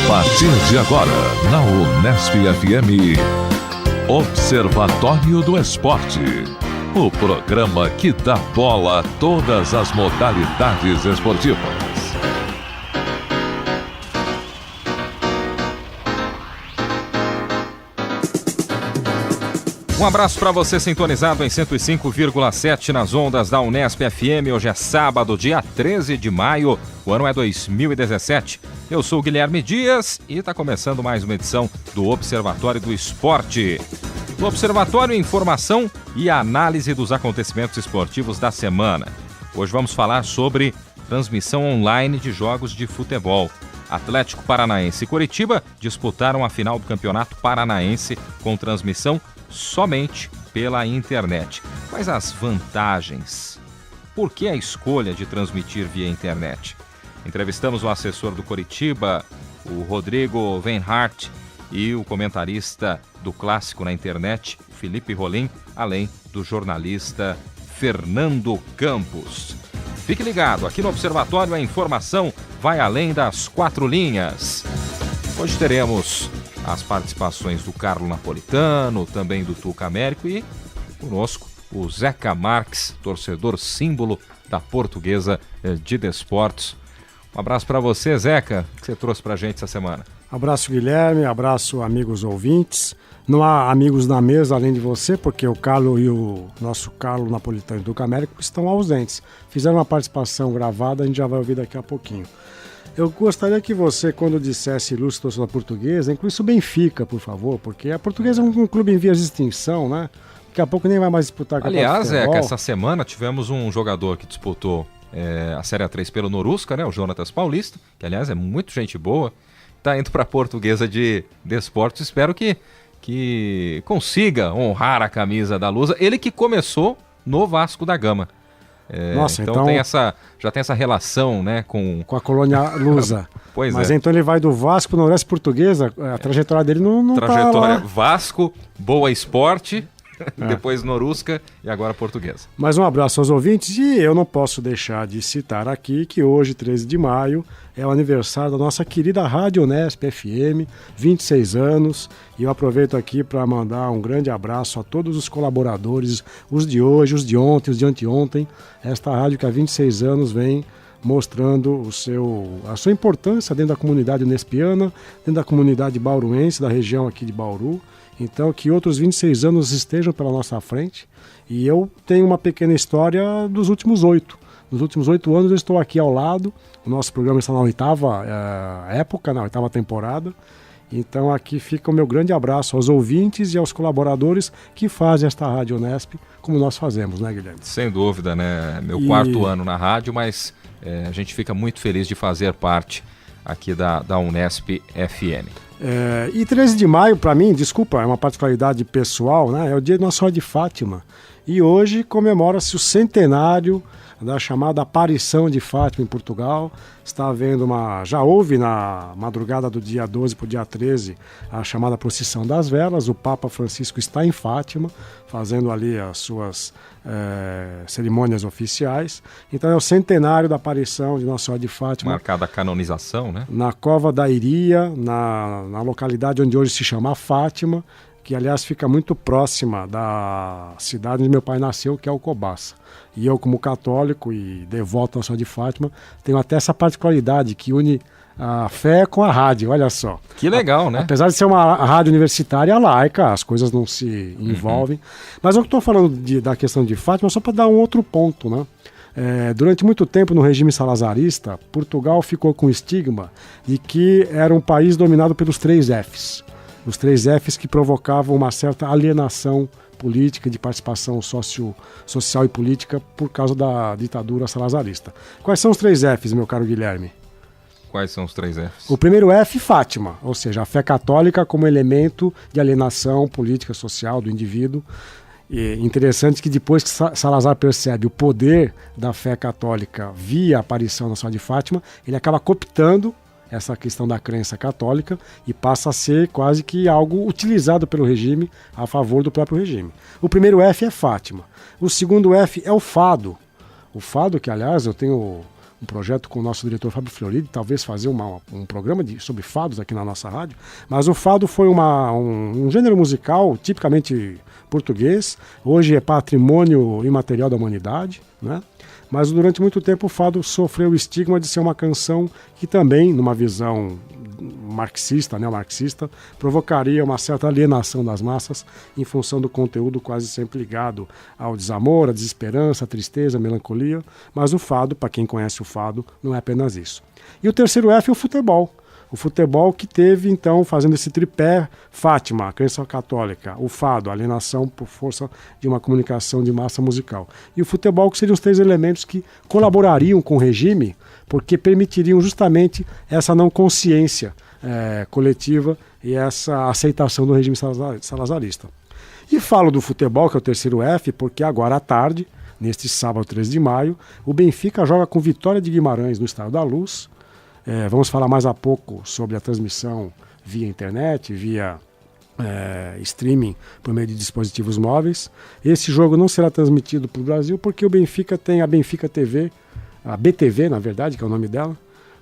partir de agora, na Unesp FM, Observatório do Esporte. O programa que dá bola a todas as modalidades esportivas. Um abraço para você sintonizado em 105,7 nas ondas da Unesp FM. Hoje é sábado, dia 13 de maio, o ano é 2017. Eu sou o Guilherme Dias e está começando mais uma edição do Observatório do Esporte. No Observatório, informação e análise dos acontecimentos esportivos da semana. Hoje vamos falar sobre transmissão online de jogos de futebol. Atlético Paranaense e Coritiba disputaram a final do Campeonato Paranaense com transmissão somente pela internet. Quais as vantagens? Por que a escolha de transmitir via internet? Entrevistamos o assessor do Coritiba, o Rodrigo Weinhardt, e o comentarista do clássico na internet, Felipe Rolim, além do jornalista Fernando Campos. Fique ligado, aqui no Observatório a informação vai além das quatro linhas. Hoje teremos as participações do Carlo Napolitano, também do Tuca Américo e conosco o Zeca Marques, torcedor símbolo da Portuguesa de Desportos. Um abraço para você, Zeca, que você trouxe para a gente essa semana. Abraço, Guilherme, abraço, amigos ouvintes. Não há amigos na mesa além de você, porque o Carlo e o nosso Carlo Napolitano e Tuca Américo estão ausentes. Fizeram uma participação gravada, a gente já vai ouvir daqui a pouquinho. Eu gostaria que você, quando dissesse ilustre torcedor portuguesa, incluísse o Benfica, por favor, porque a Portuguesa é um clube em vias de extinção, né? Daqui a pouco nem vai mais disputar campeonato. Aliás, Zeca, essa semana tivemos um jogador que disputou a Série A3 pelo Norusca, né? O Jonatas Paulista, que aliás é muito gente boa, está indo para a Portuguesa de Desportos. Espero que consiga honrar a camisa da Lusa. Ele que começou no Vasco da Gama. Nossa, então já tem essa relação, né, com a colônia lusa. Pois Mas é. então ele vai do Vasco para o Noroeste Portuguesa, a trajetória dele não trajetória tá lá. Vasco, Boa Esporte, depois Norusca e agora Portuguesa. Mais um abraço aos ouvintes e eu não posso deixar de citar aqui que hoje, 13 de maio, é o aniversário da nossa querida Rádio Unesp FM, 26 anos, e eu aproveito aqui para mandar um grande abraço a todos os colaboradores, os de hoje, os de ontem, os de anteontem, esta rádio que há 26 anos vem mostrando a sua importância dentro da comunidade unespiana, dentro da comunidade bauruense, da região aqui de Bauru. Então, que outros 26 anos estejam pela nossa frente. E eu tenho uma pequena história dos últimos 8. Nos últimos 8 anos eu estou aqui ao lado. O nosso programa está na oitava época, na oitava temporada. Então aqui fica o meu grande abraço aos ouvintes e aos colaboradores que fazem esta Rádio Unesp, como nós fazemos, né, Guilherme? Sem dúvida, né? Meu quarto ano na rádio, mas a gente fica muito feliz de fazer parte aqui da Unesp FM. E 13 de maio, para mim, desculpa, é uma particularidade pessoal, né? É o dia de Nossa Senhora de Fátima. E hoje comemora-se o centenário da chamada aparição de Fátima em Portugal. Está havendo já houve na madrugada do dia 12 para o dia 13 a chamada procissão das velas. O Papa Francisco está em Fátima, fazendo ali as suas cerimônias oficiais. Então é o centenário da aparição de Nossa Senhora de Fátima. Marcada a canonização, né? Na Cova da Iria, na localidade onde hoje se chama Fátima, que aliás fica muito próxima da cidade onde meu pai nasceu, que é Alcobaça. E eu, como católico e devoto à Nossa Senhora de Fátima, tenho até essa particularidade que une a fé com a rádio, olha só. Que legal, né? Apesar de ser uma rádio universitária laica, as coisas não se envolvem. Mas eu estou falando da questão de Fátima só para dar um outro ponto, né? Durante muito tempo no regime salazarista, Portugal ficou com o estigma de que era um país dominado pelos 3 Fs. Os 3 Fs que provocavam uma certa alienação política, de participação social e política por causa da ditadura salazarista. Quais são os 3 Fs, meu caro Guilherme? Quais são os 3 Fs? O primeiro F, Fátima, ou seja, a fé católica como elemento de alienação política social do indivíduo. E interessante que depois que Salazar percebe o poder da fé católica via a aparição da Senhora de Fátima, ele acaba cooptando essa questão da crença católica e passa a ser quase que algo utilizado pelo regime a favor do próprio regime. O primeiro F é Fátima. O segundo F é o fado. O fado, que aliás eu tenho um projeto com o nosso diretor Fábio Fleury, talvez fazer um programa sobre fados aqui na nossa rádio, mas o fado foi um gênero musical tipicamente português, hoje é patrimônio imaterial da humanidade, né? Mas durante muito tempo o fado sofreu o estigma de ser uma canção que também, numa visão marxista, neomarxista, provocaria uma certa alienação das massas em função do conteúdo quase sempre ligado ao desamor, à desesperança, à tristeza, à melancolia. Mas o fado, para quem conhece o fado, não é apenas isso. E o terceiro F é o futebol. O futebol que teve, então, fazendo esse tripé, Fátima, a crença católica, o fado, a alienação por força de uma comunicação de massa musical. E o futebol que seriam os três elementos que colaborariam com o regime, porque permitiriam justamente essa não consciência coletiva e essa aceitação do regime salazarista. E falo do futebol, que é o terceiro F, porque agora à tarde, neste sábado 13 de maio, o Benfica joga com Vitória de Guimarães no Estádio da Luz. Vamos falar mais a pouco sobre a transmissão via internet, via streaming por meio de dispositivos móveis. Esse jogo não será transmitido para o Brasil porque o Benfica tem a Benfica TV, a BTV, na verdade, que é o nome dela,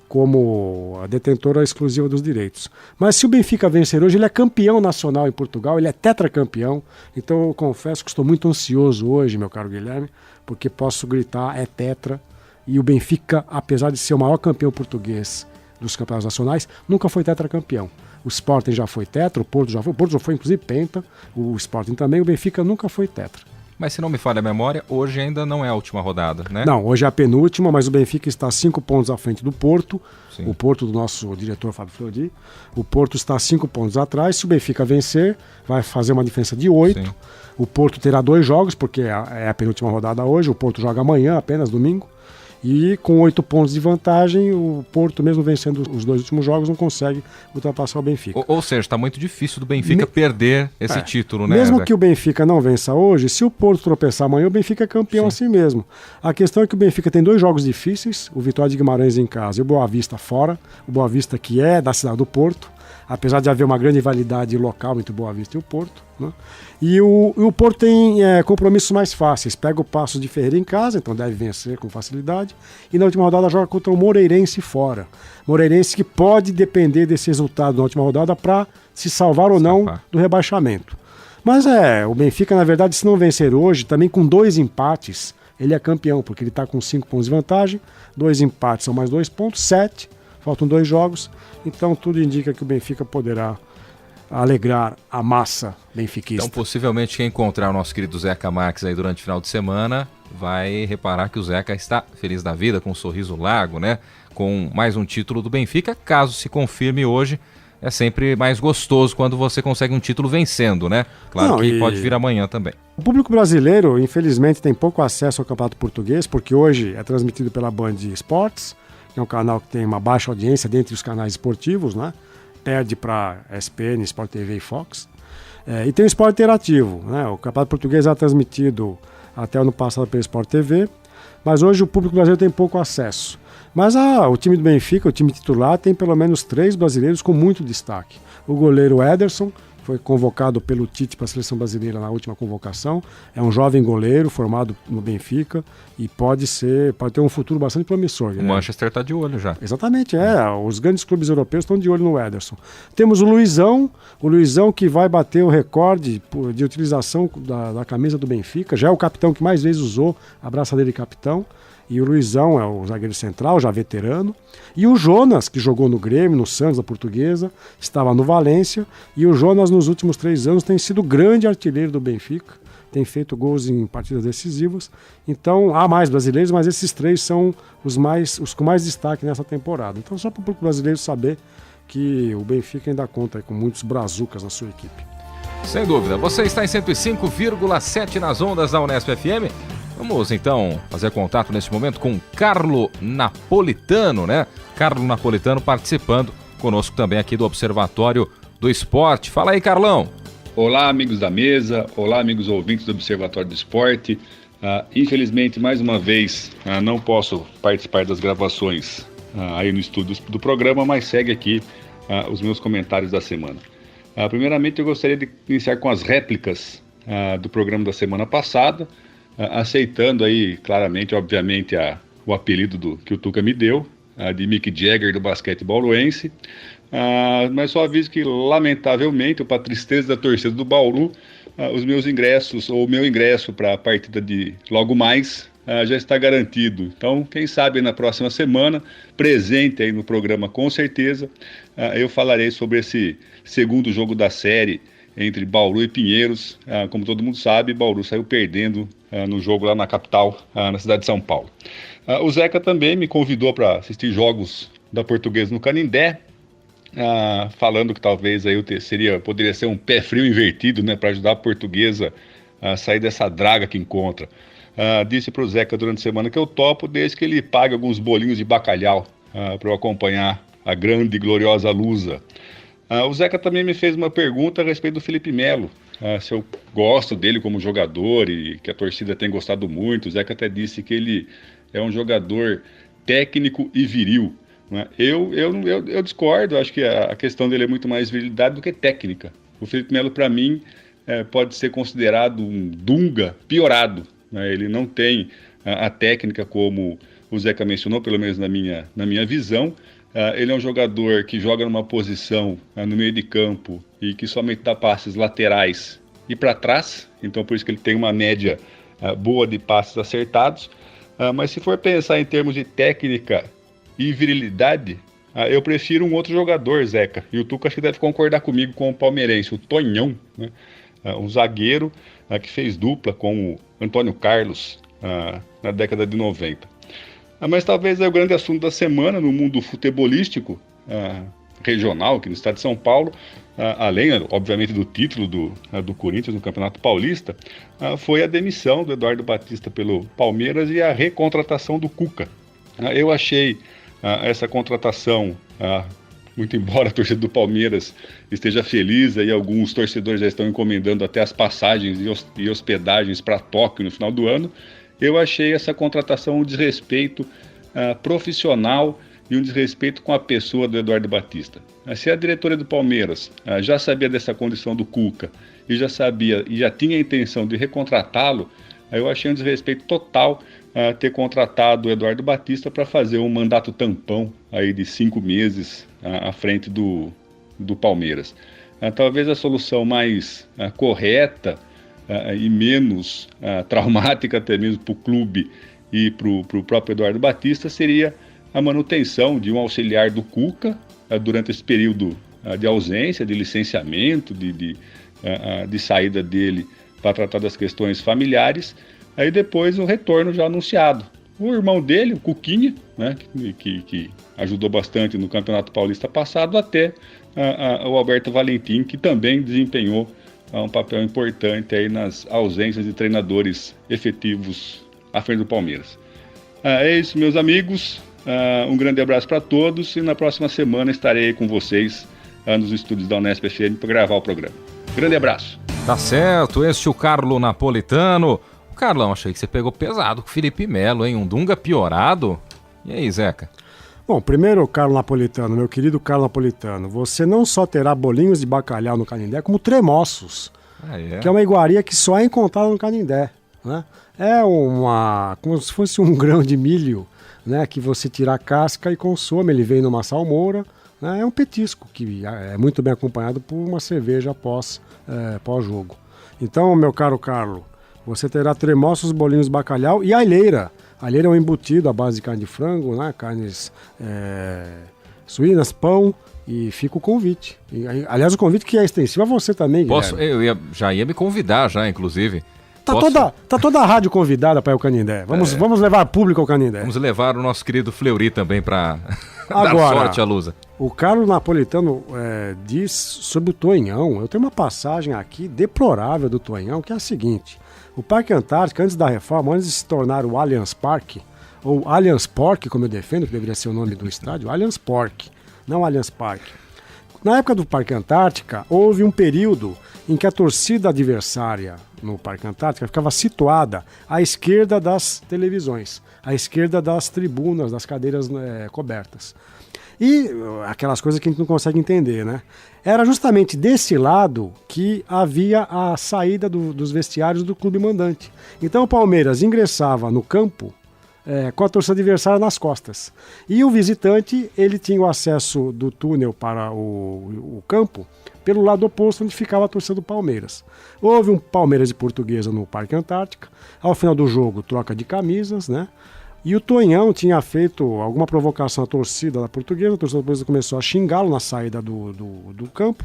como a detentora exclusiva dos direitos. Mas se o Benfica vencer hoje, ele é campeão nacional em Portugal, ele é tetracampeão. Então eu confesso que estou muito ansioso hoje, meu caro Guilherme, porque posso gritar, é tetra. E o Benfica, apesar de ser o maior campeão português dos campeonatos nacionais, nunca foi tetracampeão. O Sporting já foi tetra, o Porto já foi inclusive penta, o Sporting também, o Benfica nunca foi tetra. Mas se não me falha a memória, hoje ainda não é a última rodada, né? Não, hoje é a penúltima, mas o Benfica está 5 pontos à frente do Porto, Sim. O Porto do nosso diretor Fábio Fleury. O Porto está 5 pontos atrás, se o Benfica vencer, vai fazer uma diferença de 8. Sim. O Porto terá 2 jogos, porque é a penúltima rodada hoje, o Porto joga amanhã, apenas domingo. E com 8 pontos de vantagem, o Porto, mesmo vencendo os 2 últimos jogos, não consegue ultrapassar o Benfica. Ou seja, está muito difícil do Benfica perder esse título, né? Mesmo que o Benfica não vença hoje, se o Porto tropeçar amanhã, o Benfica é campeão assim mesmo. A questão é que o Benfica tem 2 jogos difíceis, o Vitória de Guimarães em casa e o Boa Vista fora. O Boa Vista que é da cidade do Porto, apesar de haver uma grande rivalidade local entre o Boa Vista e o Porto, né? E o Porto tem compromissos mais fáceis. Pega o Paços de Ferreira em casa, então deve vencer com facilidade. E na última rodada joga contra o Moreirense fora. Moreirense que pode depender desse resultado na última rodada para se salvar ou não do rebaixamento. Mas o Benfica, na verdade, se não vencer hoje, também com 2 empates, ele é campeão, porque ele está com 5 pontos de vantagem. 2 empates são mais 2 pontos, 7. Faltam 2 jogos. Então tudo indica que o Benfica poderá alegrar a massa benfiquista. Então, possivelmente, quem encontrar o nosso querido Zeca Marques aí durante o final de semana vai reparar que o Zeca está feliz da vida, com um sorriso largo, né? Com mais um título do Benfica. Caso se confirme hoje, é sempre mais gostoso quando você consegue um título vencendo, né? Claro que pode vir amanhã também. O público brasileiro, infelizmente, tem pouco acesso ao campeonato português, porque hoje é transmitido pela Band Esportes, que é um canal que tem uma baixa audiência dentre os canais esportivos, né? Perde para ESPN, Sport TV e Fox. E tem o esporte interativo, né? O campeonato português era transmitido até ano passado pelo Sport TV, mas hoje o público brasileiro tem pouco acesso. Mas o time do Benfica, o time titular, tem pelo menos 3 brasileiros com muito destaque. O goleiro Ederson, foi convocado pelo Tite para a seleção brasileira na última convocação. É um jovem goleiro formado no Benfica e pode ter um futuro bastante promissor. O Manchester está de olho já. Exatamente, os grandes clubes europeus estão de olho no Ederson. Temos o Luizão que vai bater o recorde de utilização da camisa do Benfica, já é o capitão que mais vezes usou a braçadeira de capitão. E o Luizão é o zagueiro central, já veterano. E o Jonas, que jogou no Grêmio, no Santos, da Portuguesa, estava no Valência. E o Jonas, nos últimos 3 anos, tem sido grande artilheiro do Benfica. Tem feito gols em partidas decisivas. Então, há mais brasileiros, mas esses 3 são os com mais destaque nessa temporada. Então, só para o público brasileiro saber que o Benfica ainda conta com muitos brazucas na sua equipe. Sem dúvida. Você está em 105,7 nas ondas da Unesp FM. Vamos então fazer contato neste momento com Carlo Napolitano, né? Carlo Napolitano participando conosco também aqui do Observatório do Esporte. Fala aí, Carlão. Olá, amigos da mesa. Olá, amigos ouvintes do Observatório do Esporte. Infelizmente, mais uma vez, não posso participar das gravações aí no estúdio do programa, mas segue aqui os meus comentários da semana. Primeiramente, eu gostaria de iniciar com as réplicas do programa da semana passada, aceitando aí claramente, obviamente, o apelido que o Tuca me deu, de Mick Jagger do basquete bauruense. Mas só aviso que, lamentavelmente, para a tristeza da torcida do Bauru, os meus ingressos, ou o meu ingresso para a partida de logo mais, já está garantido. Então, quem sabe na próxima semana, presente aí no programa com certeza, eu falarei sobre esse segundo jogo da série entre Bauru e Pinheiros. Como todo mundo sabe, Bauru saiu perdendo no jogo lá na capital, na cidade de São Paulo. O Zeca também me convidou para assistir jogos da Portuguesa no Canindé, falando que talvez aí poderia ser um pé frio invertido, né, para ajudar a Portuguesa a sair dessa draga que encontra. Disse para o Zeca durante a semana que eu topo, desde que ele pague alguns bolinhos de bacalhau para eu acompanhar a grande e gloriosa Lusa. O Zeca também me fez uma pergunta a respeito do Felipe Melo, se eu gosto dele como jogador e que a torcida tem gostado muito. O Zeca até disse que ele é um jogador técnico e viril. Né? Eu discordo, acho que a questão dele é muito mais virilidade do que técnica. O Felipe Melo, para mim, pode ser considerado um Dunga piorado. Né? Ele não tem a técnica como o Zeca mencionou, pelo menos na minha visão. Ele é um jogador que joga numa posição no meio de campo e que somente dá passes laterais e para trás, então por isso que ele tem uma média boa de passes acertados. Mas se for pensar em termos de técnica e virilidade, eu prefiro um outro jogador, Zeca, e o Tuca acho que deve concordar comigo, com o palmeirense, o Tonhão, né? Um zagueiro que fez dupla com o Antônio Carlos na década de 90. Mas talvez é o grande assunto da semana no mundo futebolístico regional, aqui no estado de São Paulo, além, obviamente, do título do Corinthians no Campeonato Paulista, foi a demissão do Eduardo Batista pelo Palmeiras e a recontratação do Cuca. Eu achei essa contratação, muito embora a torcida do Palmeiras esteja feliz, e alguns torcedores já estão encomendando até as passagens e hospedagens para Tóquio no final do ano, eu achei essa contratação um desrespeito profissional e um desrespeito com a pessoa do Eduardo Batista. Se a diretoria do Palmeiras já sabia dessa condição do Cuca e já tinha a intenção de recontratá-lo, eu achei um desrespeito total ter contratado o Eduardo Batista para fazer um mandato tampão aí de 5 meses à frente do Palmeiras. Talvez a solução mais correta e menos traumática até mesmo para o clube e para o próprio Eduardo Batista seria a manutenção de um auxiliar do Cuca durante esse período de ausência, de licenciamento, de saída dele para tratar das questões familiares, aí depois o retorno já anunciado. O irmão dele, o Cuquinha, né, que ajudou bastante no Campeonato Paulista passado, até o Alberto Valentim, que também desempenhou um papel importante aí nas ausências de treinadores efetivos à frente do Palmeiras. É isso, meus amigos. Um grande abraço para todos e na próxima semana estarei com vocês nos estúdios da Unesp FM para gravar o programa. Grande abraço. Tá certo, este é o Carlo Napolitano. Carlão, achei que você pegou pesado com o Felipe Melo, hein? Um Dunga piorado. E aí, Zeca? Bom, primeiro, Carlo Napolitano, meu querido Carlo Napolitano, você não só terá bolinhos de bacalhau no Canindé, como tremoços, que é uma iguaria que só é encontrada no Canindé, né? É como se fosse um grão de milho, né, que você tira a casca e consome, ele vem numa salmoura, né? É um petisco que é muito bem acompanhado por uma cerveja pós-jogo. Então, meu caro Carlo, você terá tremoços, bolinhos de bacalhau e alheira. A alheira é um embutido à base de carne de frango, né? Carnes suínas, pão, e fica o convite. Aliás, o convite que é extensivo a você também, Guilherme. Eu já ia me convidar já, inclusive. Tá toda a rádio convidada para ir ao Canindé. Vamos levar público ao Canindé. Vamos levar o nosso querido Fleury também para dar sorte à Lusa. O Carlo Napolitano diz sobre o Tonhão. Eu tenho uma passagem aqui deplorável do Tonhão, que é a seguinte. O Parque Antártica, antes da reforma, antes de se tornar o Allianz Parque, ou Allianz Parque, como eu defendo, que deveria ser o nome do estádio, Allianz Parque, não Allianz Parque. Na época do Parque Antártica, houve um período em que a torcida adversária no Parque Antártica ficava situada à esquerda das televisões, à esquerda das tribunas, das cadeiras cobertas. E aquelas coisas que a gente não consegue entender, né? Era justamente desse lado que havia a saída dos vestiários do clube mandante. Então o Palmeiras ingressava no campo com a torcida adversária nas costas. E o visitante, ele tinha o acesso do túnel para o campo pelo lado oposto, onde ficava a torcida do Palmeiras. Houve um Palmeiras e Portuguesa no Parque Antártica. Ao final do jogo, troca de camisas, né? E o Tonhão tinha feito alguma provocação à torcida da Portuguesa. A torcida da Portuguesa começou a xingá-lo na saída do campo.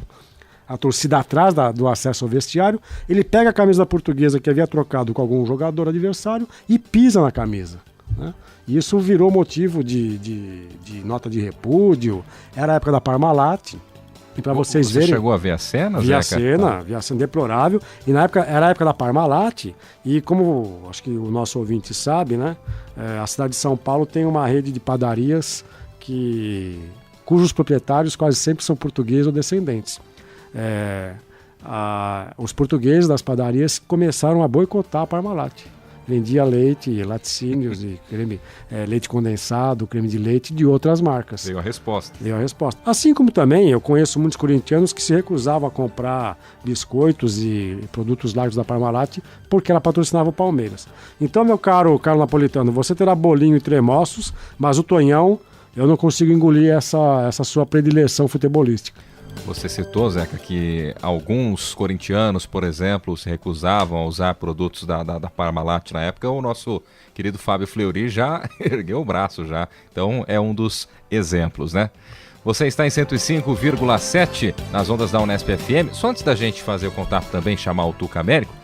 A torcida atrás do acesso ao vestiário. Ele pega a camisa da Portuguesa que havia trocado com algum jogador adversário e pisa na camisa, né? Isso virou motivo de nota de repúdio. Era a época da Parmalat. E para vocês verem. Você chegou a ver a cena, Vi a Zeca? cena deplorável. E na época, era a época da Parmalat. E como acho que o nosso ouvinte sabe, né? A cidade de São Paulo tem uma rede de padarias cujos proprietários quase sempre são portugueses ou descendentes. Os portugueses das padarias começaram a boicotar a Parmalat. Vendia leite, laticínios e creme, leite condensado, creme de leite de outras marcas. Veio a resposta. Assim como também eu conheço muitos corintianos que se recusavam a comprar biscoitos e produtos lácteos da Parmalat porque ela patrocinava o Palmeiras. Então, meu caro Carlos Napolitano, você terá bolinho e tremoços, mas o Tonhão, eu não consigo engolir essa sua predileção futebolística. Você citou, Zeca, que alguns corintianos, por exemplo, se recusavam a usar produtos da Parmalat na época. O nosso querido Fábio Fleury já ergueu o braço já. Então é um dos exemplos, né? Você está em 105,7 nas ondas da Unesp FM. Só antes da gente fazer o contato também, chamar o Tuca Américo,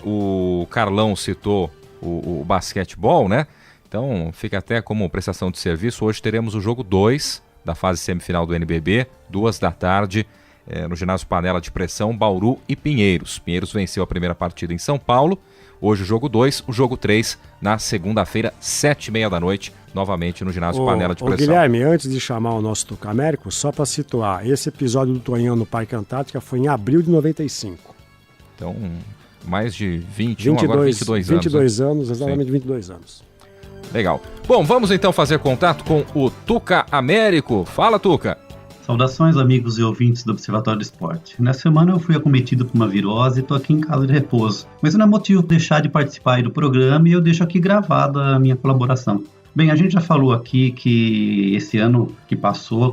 o Carlão citou o basquetebol, né? Então fica até como prestação de serviço. Hoje teremos o jogo 2 da fase semifinal do NBB, 14h, no ginásio Panela de Pressão, Bauru e Pinheiros. Pinheiros venceu a primeira partida em São Paulo. Hoje o jogo 2, o jogo 3, na segunda-feira, 19h30, novamente no ginásio Panela de Pressão. Guilherme, antes de chamar o nosso Tuca Américo, só para situar, esse episódio do Tonhão no Parque Antártica foi em abril de 95. Então, mais de 21, agora 22 anos. 22 anos, exatamente. Sim. 22 anos. Legal. Bom, vamos então fazer contato com o Tuca Américo. Fala, Tuca. Saudações, amigos e ouvintes do Observatório do Esporte. Nessa semana eu fui acometido por uma virose e estou aqui em casa de repouso. Mas não é motivo para deixar de participar aí do programa e eu deixo aqui gravada a minha colaboração. Bem, a gente já falou aqui que esse ano que passou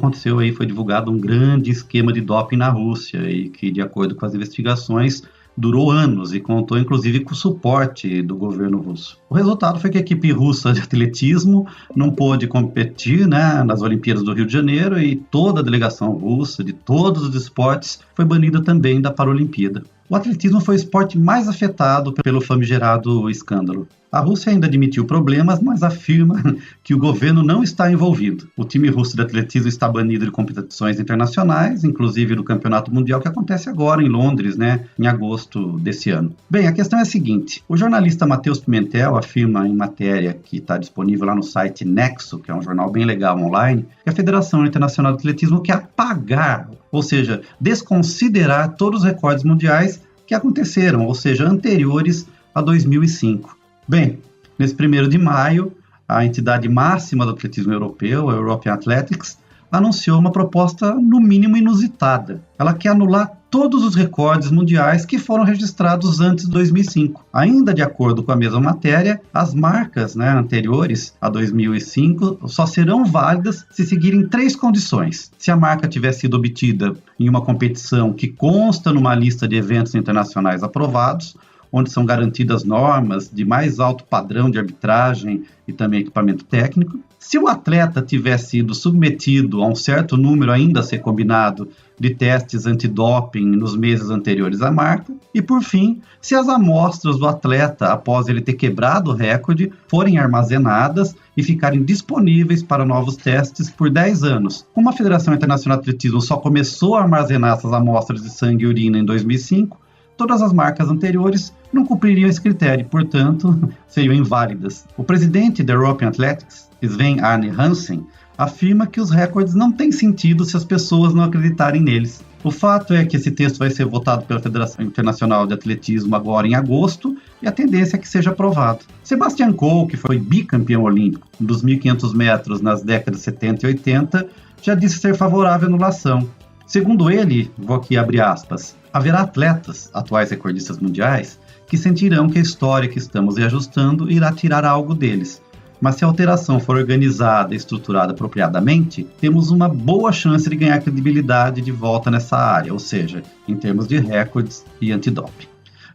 foi divulgado um grande esquema de doping na Rússia e que, de acordo com as investigações, durou anos e contou inclusive com o suporte do governo russo. O resultado foi que a equipe russa de atletismo não pôde competir, né, nas Olimpíadas do Rio de Janeiro e toda a delegação russa de todos os esportes foi banida também da Paralimpíada. O atletismo foi o esporte mais afetado pelo famigerado escândalo. A Rússia ainda admitiu problemas, mas afirma que o governo não está envolvido. O time russo de atletismo está banido de competições internacionais, inclusive do Campeonato Mundial que acontece agora em Londres, né, em agosto desse ano. Bem, a questão é a seguinte: o jornalista Matheus Pimentel afirma em matéria que está disponível lá no site Nexo, que é um jornal bem legal online, que a Federação Internacional de Atletismo quer apagar, ou seja, desconsiderar todos os recordes mundiais que aconteceram, ou seja, anteriores a 2005. Bem, nesse 1º de maio, a entidade máxima do atletismo europeu, a European Athletics, anunciou uma proposta no mínimo inusitada. Ela quer anular todos os recordes mundiais que foram registrados antes de 2005. Ainda de acordo com a mesma matéria, as marcas, né, anteriores a 2005 só serão válidas se seguirem 3 condições. Se a marca tiver sido obtida em uma competição que consta numa lista de eventos internacionais aprovados, onde são garantidas normas de mais alto padrão de arbitragem e também equipamento técnico. Se o atleta tiver sido submetido a um certo número ainda a ser combinado de testes antidoping nos meses anteriores à marca. E, por fim, se as amostras do atleta, após ele ter quebrado o recorde, forem armazenadas e ficarem disponíveis para novos testes por 10 anos. Como a Federação Internacional de Atletismo só começou a armazenar essas amostras de sangue e urina em 2005, todas as marcas anteriores não cumpririam esse critério, portanto, seriam inválidas. O presidente da European Athletics, Sven Arne Hansen, afirma que os recordes não têm sentido se as pessoas não acreditarem neles. O fato é que esse texto vai ser votado pela Federação Internacional de Atletismo agora em agosto e a tendência é que seja aprovado. Sebastian Coe, que foi bicampeão olímpico dos 1.500 metros nas décadas 70 e 80, já disse ser favorável à anulação. Segundo ele, vou aqui abrir aspas, haverá atletas, atuais recordistas mundiais, que sentirão que a história que estamos reajustando irá tirar algo deles. Mas se a alteração for organizada e estruturada apropriadamente, temos uma boa chance de ganhar credibilidade de volta nessa área, ou seja, em termos de recordes e antidoping.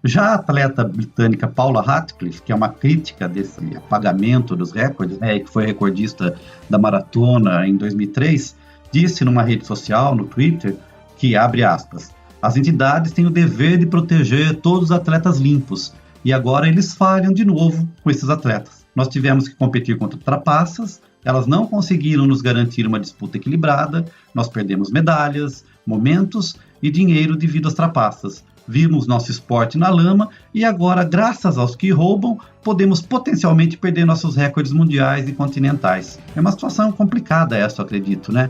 Já a atleta britânica Paula Radcliffe, que é uma crítica desse apagamento dos recordes, e que foi recordista da maratona em 2003, disse numa rede social, no Twitter, que, abre aspas, as entidades têm o dever de proteger todos os atletas limpos, e agora eles falham de novo com esses atletas. Nós tivemos que competir contra trapaças, elas não conseguiram nos garantir uma disputa equilibrada, nós perdemos medalhas, momentos e dinheiro devido às trapaças. Vimos nosso esporte na lama e agora, graças aos que roubam, podemos potencialmente perder nossos recordes mundiais e continentais. É uma situação complicada essa, eu acredito, né?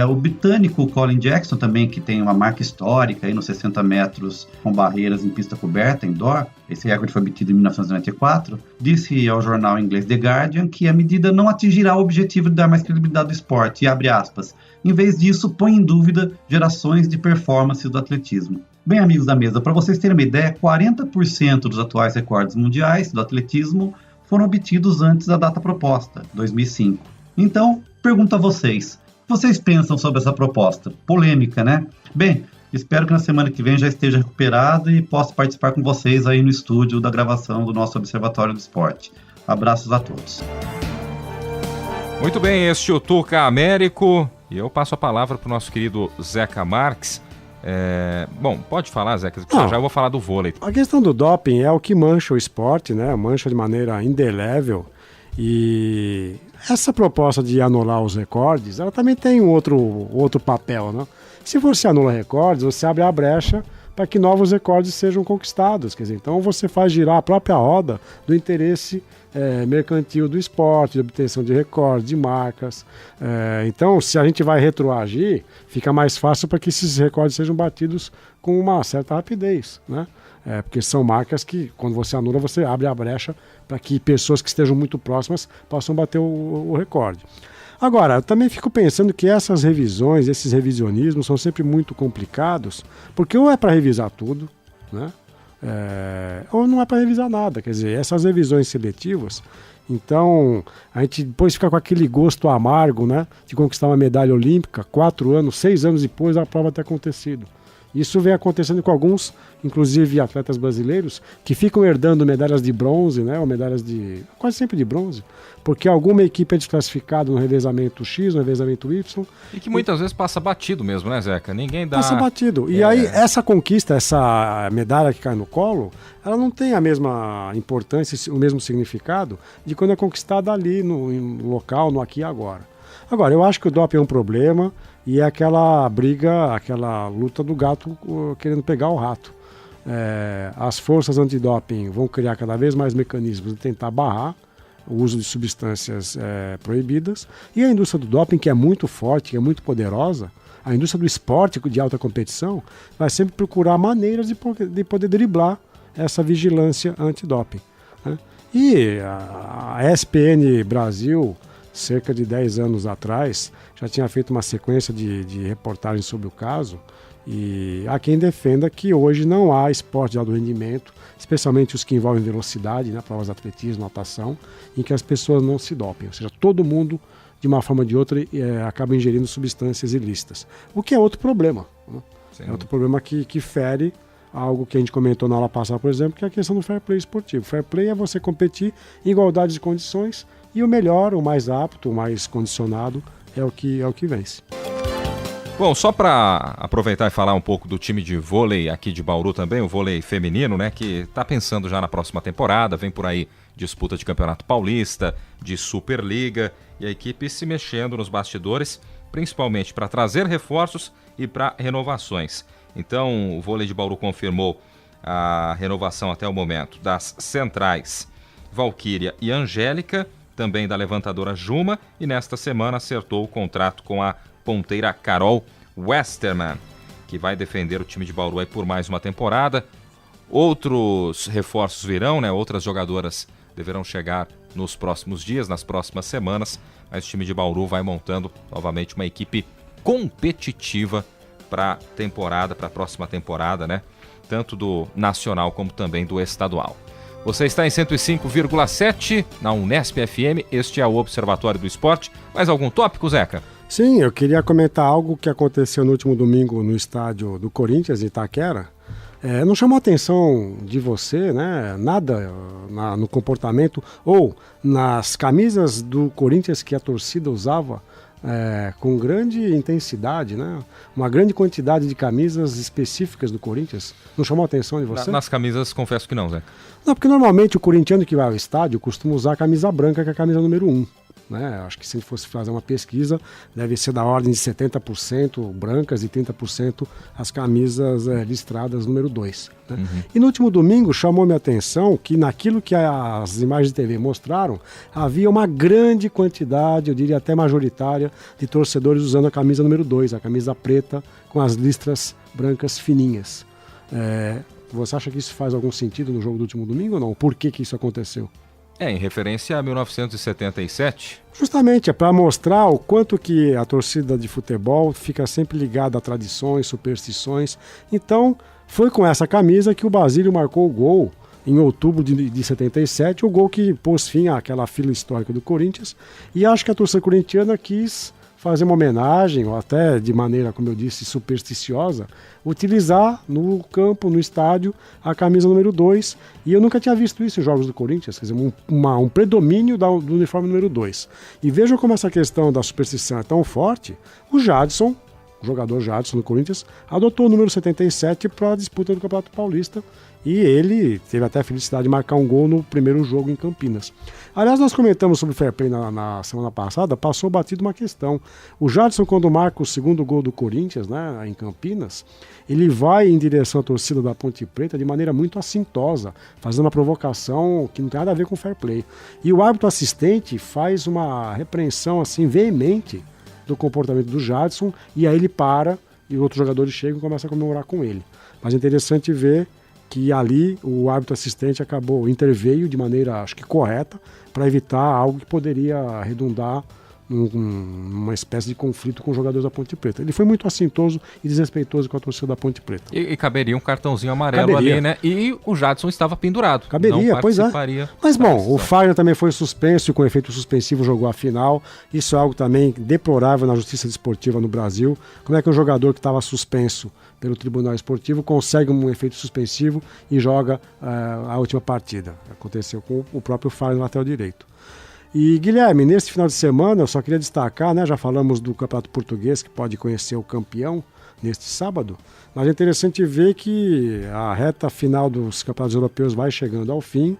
O britânico Colin Jackson também, que tem uma marca histórica aí nos 60 metros com barreiras em pista coberta, indoor, esse recorde foi obtido em 1994, disse ao jornal inglês The Guardian que a medida não atingirá o objetivo de dar mais credibilidade ao esporte, e abre aspas, em vez disso, põe em dúvida gerações de performance do atletismo. Bem, amigos da mesa, para vocês terem uma ideia, 40% dos atuais recordes mundiais do atletismo foram obtidos antes da data proposta, 2005. Então, pergunto a vocês, o que vocês pensam sobre essa proposta? Polêmica, né? Bem, espero que na semana que vem já esteja recuperado e possa participar com vocês aí no estúdio da gravação do nosso Observatório do Esporte. Abraços a todos. Muito bem, este é o Tuca Américo e eu passo a palavra para o nosso querido Zeca Marques. Bom, pode falar, Zeca, já eu vou falar do vôlei. A questão do doping é o que mancha o esporte, né? Mancha de maneira indelével. E essa proposta de anular os recordes, ela também tem um outro papel, né? Se você anula recordes, você abre a brecha para que novos recordes sejam conquistados. Quer dizer, então você faz girar a própria roda do interesse mercantil do esporte, de obtenção de recordes, de marcas. Então, se a gente vai retroagir, fica mais fácil para que esses recordes sejam batidos com uma certa rapidez, né? Porque são marcas que, quando você anula, você abre a brecha para que pessoas que estejam muito próximas possam bater o recorde. Agora, eu também fico pensando que essas revisões, esses revisionismos são sempre muito complicados, porque ou é para revisar tudo, né? Ou não é para revisar nada. Quer dizer, essas revisões seletivas, então a gente depois fica com aquele gosto amargo, né, de conquistar uma medalha olímpica 4 anos, 6 anos depois da prova ter acontecido. Isso vem acontecendo com alguns, inclusive atletas brasileiros, que ficam herdando medalhas de bronze, né, ou medalhas quase sempre de bronze, porque alguma equipe é desclassificada no revezamento X, no revezamento Y. E que muitas vezes passa batido mesmo, né, Zeca? Ninguém dá... Passa batido. E aí, essa conquista, essa medalha que cai no colo, ela não tem a mesma importância, o mesmo significado de quando é conquistada ali no local, no aqui e agora. Agora, eu acho que o doping é um problema e é aquela briga, aquela luta do gato querendo pegar o rato. As forças antidoping vão criar cada vez mais mecanismos de tentar barrar o uso de substâncias proibidas, e a indústria do doping, que é muito forte, que é muito poderosa, a indústria do esporte de alta competição, vai sempre procurar maneiras de poder driblar essa vigilância antidoping, né? E a ESPN Brasil, cerca de 10 anos atrás, já tinha feito uma sequência de reportagens sobre o caso, e há quem defenda que hoje não há esporte de alto rendimento, especialmente os que envolvem velocidade, né, provas de atletismo, natação, em que as pessoas não se dopem. Ou seja, todo mundo, de uma forma ou de outra, acaba ingerindo substâncias ilícitas. O que é outro problema, né? É outro problema que fere algo que a gente comentou na aula passada, por exemplo, que é a questão do fair play esportivo. Fair play é você competir em igualdade de condições e o melhor, o mais apto, o mais condicionado é o que vence. Bom, só para aproveitar e falar um pouco do time de vôlei aqui de Bauru também, o vôlei feminino, né, que está pensando já na próxima temporada, vem por aí disputa de Campeonato Paulista, de Superliga, e a equipe se mexendo nos bastidores, principalmente para trazer reforços e para renovações. Então, o vôlei de Bauru confirmou a renovação até o momento das centrais Valquíria e Angélica, também da levantadora Juma, e nesta semana acertou o contrato com a ponteira Carol Westerman, que vai defender o time de Bauru aí por mais uma temporada. Outros reforços virão, né? Outras jogadoras deverão chegar nos próximos dias, nas próximas semanas, mas o time de Bauru vai montando novamente uma equipe competitiva para a próxima temporada, né? Tanto do nacional como também do estadual. Você está em 105,7 na Unesp FM, este é o Observatório do Esporte. Mais algum tópico, Zeca? Sim, eu queria comentar algo que aconteceu no último domingo no estádio do Corinthians, em Itaquera. Não chamou a atenção de você, né? Nada no comportamento ou nas camisas do Corinthians que a torcida usava com grande intensidade, né? Uma grande quantidade de camisas específicas do Corinthians. Não chamou a atenção de você? Nas camisas, confesso que não, Zeca. Não, porque normalmente o corintiano que vai ao estádio costuma usar a camisa branca, que é a camisa número 1. Né? Acho que se fosse fazer uma pesquisa, deve ser da ordem de 70% brancas e 30% as camisas listradas número 2. Né? Uhum. E no último domingo chamou minha atenção que naquilo que as imagens de TV mostraram, havia uma grande quantidade, eu diria até majoritária, de torcedores usando a camisa número 2, a camisa preta com as listras brancas fininhas. Você acha que isso faz algum sentido no jogo do último domingo ou não? Por que isso aconteceu? Em referência a 1977. Justamente, é para mostrar o quanto que a torcida de futebol fica sempre ligada a tradições, superstições. Então, foi com essa camisa que o Basílio marcou o gol em outubro de 77, o gol que pôs fim àquela fila histórica do Corinthians. E acho que a torcida corintiana quis fazer uma homenagem, ou até de maneira, como eu disse, supersticiosa, utilizar no campo, no estádio, a camisa número 2. E eu nunca tinha visto isso em jogos do Corinthians, quer dizer, um predomínio do uniforme número 2. E vejam como essa questão da superstição é tão forte. O Jadson, o jogador Jadson do Corinthians, adotou o número 77 para a disputa do Campeonato Paulista. E ele teve até a felicidade de marcar um gol no primeiro jogo em Campinas. Aliás, nós comentamos sobre o fair play na semana passada, passou batido uma questão. O Jadson, quando marca o segundo gol do Corinthians, né, em Campinas, ele vai em direção à torcida da Ponte Preta de maneira muito assintosa, fazendo uma provocação que não tem nada a ver com fair play. E o árbitro assistente faz uma repreensão assim veemente do comportamento do Jadson, e aí ele para, e outros jogadores chegam e começam a comemorar com ele. Mas é interessante ver que ali o árbitro assistente interveio de maneira, acho que correta, para evitar algo que poderia redundar numa espécie de conflito com os jogadores da Ponte Preta. Ele foi muito assintoso e desrespeitoso com a torcida da Ponte Preta. E caberia um cartãozinho amarelo ali, né? E o Jadson estava pendurado. Caberia, não pois é. Mas bom, o Fagner também foi suspenso e com efeito suspensivo jogou a final. Isso é algo também deplorável na justiça desportiva no Brasil. Como é que um jogador que estava suspenso pelo Tribunal Esportivo consegue um efeito suspensivo e joga a última partida? Aconteceu com o próprio Fagner no lateral direito. E Guilherme, nesse final de semana eu só queria destacar, né, já falamos do Campeonato Português que pode conhecer o campeão neste sábado, mas é interessante ver que a reta final dos campeonatos europeus vai chegando ao fim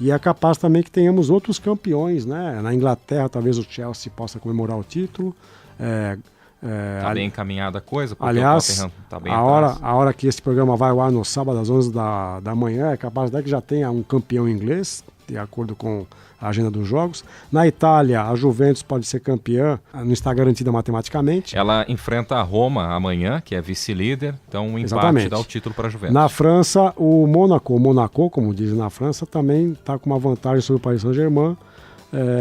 e é capaz também que tenhamos outros campeões, né? Na Inglaterra talvez o Chelsea possa comemorar o título. Está bem encaminhada a coisa, porque aliás, o Tottenham está bem a hora que esse programa vai ao ar no sábado às 11 da manhã, é capaz até que já tenha um campeão inglês, de acordo com a agenda dos jogos. Na Itália, a Juventus pode ser campeã, não está garantida matematicamente. Ela enfrenta a Roma amanhã, que é vice-líder, então um empate Exatamente. dá o título para a Juventus. Na França, o Monaco, como dizem na França, também está com uma vantagem sobre o Paris Saint-Germain.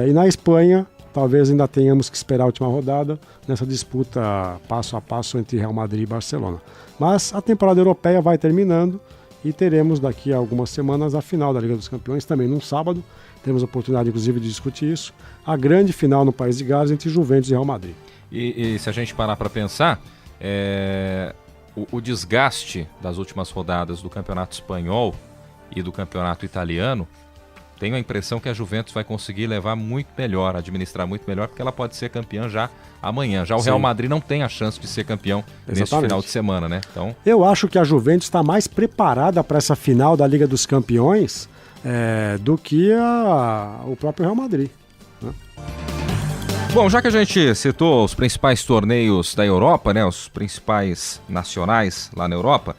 E na Espanha, talvez ainda tenhamos que esperar a última rodada nessa disputa passo a passo entre Real Madrid e Barcelona. Mas a temporada europeia vai terminando e teremos daqui a algumas semanas a final da Liga dos Campeões, também num sábado. Temos a oportunidade, inclusive, de discutir isso. A grande final no País de Gales entre Juventus e Real Madrid. E se a gente parar para pensar, o desgaste das últimas rodadas do Campeonato Espanhol e do Campeonato Italiano, tenho a impressão que a Juventus vai conseguir levar muito melhor, administrar muito melhor, porque ela pode ser campeã já amanhã. Já o Real Madrid não tem a chance de ser campeão nesse final de semana, né? Então, eu acho que a Juventus está mais preparada para essa final da Liga dos Campeões do que o próprio Real Madrid, né? Bom, já que a gente citou os principais torneios da Europa, né, os principais nacionais lá na Europa,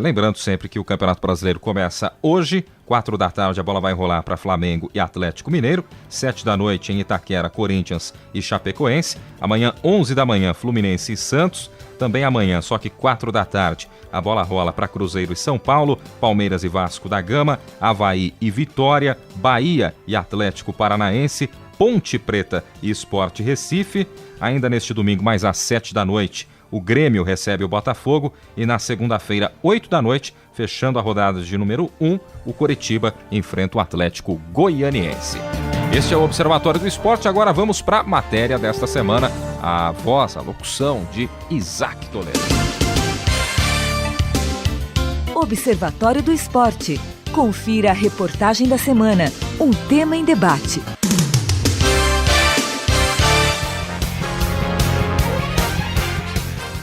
lembrando sempre que o Campeonato Brasileiro começa hoje, 4 da tarde a bola vai rolar para Flamengo e Atlético Mineiro, 7 da noite em Itaquera, Corinthians e Chapecoense, amanhã 11 da manhã Fluminense e Santos, também amanhã, só que 4 da tarde, a bola rola para Cruzeiro e São Paulo, Palmeiras e Vasco da Gama, Avaí e Vitória, Bahia e Atlético Paranaense, Ponte Preta e Sport Recife. Ainda neste domingo, mais às 7 da noite, o Grêmio recebe o Botafogo e na segunda-feira, 20h, fechando a rodada de número 1, o Coritiba enfrenta o Atlético Goianiense. Este é o Observatório do Esporte. Agora vamos para a matéria desta semana. A voz, a locução de Isaac Toledo. Observatório do Esporte. Confira a reportagem da semana. Um tema em debate.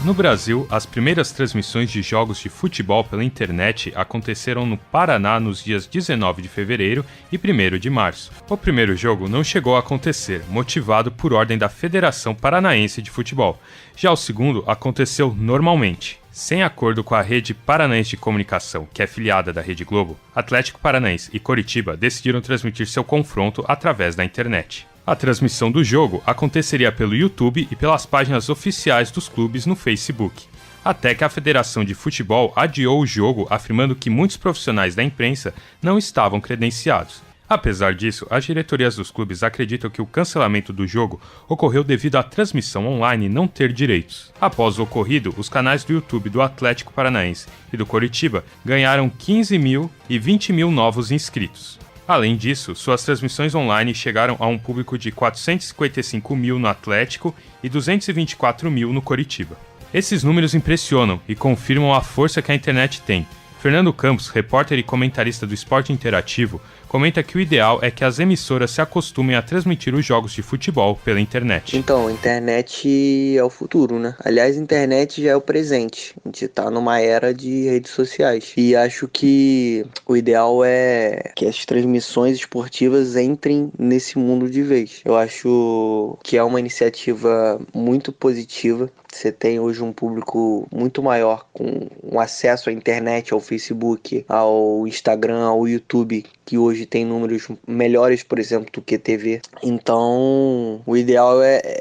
No Brasil, as primeiras transmissões de jogos de futebol pela internet aconteceram no Paraná nos dias 19 de fevereiro e 1º de março. O primeiro jogo não chegou a acontecer, motivado por ordem da Federação Paranaense de Futebol. Já o segundo aconteceu normalmente. Sem acordo com a Rede Paranaense de Comunicação, que é filiada da Rede Globo, Atlético Paranaense e Coritiba decidiram transmitir seu confronto através da internet. A transmissão do jogo aconteceria pelo YouTube e pelas páginas oficiais dos clubes no Facebook. Até que a Federação de Futebol adiou o jogo, afirmando que muitos profissionais da imprensa não estavam credenciados. Apesar disso, as diretorias dos clubes acreditam que o cancelamento do jogo ocorreu devido à transmissão online não ter direitos. Após o ocorrido, os canais do YouTube do Atlético Paranaense e do Coritiba ganharam 15 mil e 20 mil novos inscritos. Além disso, suas transmissões online chegaram a um público de 455 mil no Atlético e 224 mil no Coritiba. Esses números impressionam e confirmam a força que a internet tem. Fernando Campos, repórter e comentarista do Esporte Interativo, comenta que o ideal é que as emissoras se acostumem a transmitir os jogos de futebol pela internet. Então, a internet é o futuro, né? Aliás, a internet já é o presente. A gente tá numa era de redes sociais. E acho que o ideal é que as transmissões esportivas entrem nesse mundo de vez. Eu acho que é uma iniciativa muito positiva. Você tem hoje um público muito maior com um acesso à internet, ao Facebook, ao Instagram, ao YouTube, que hoje tem números melhores, por exemplo, do que TV. Então, o ideal é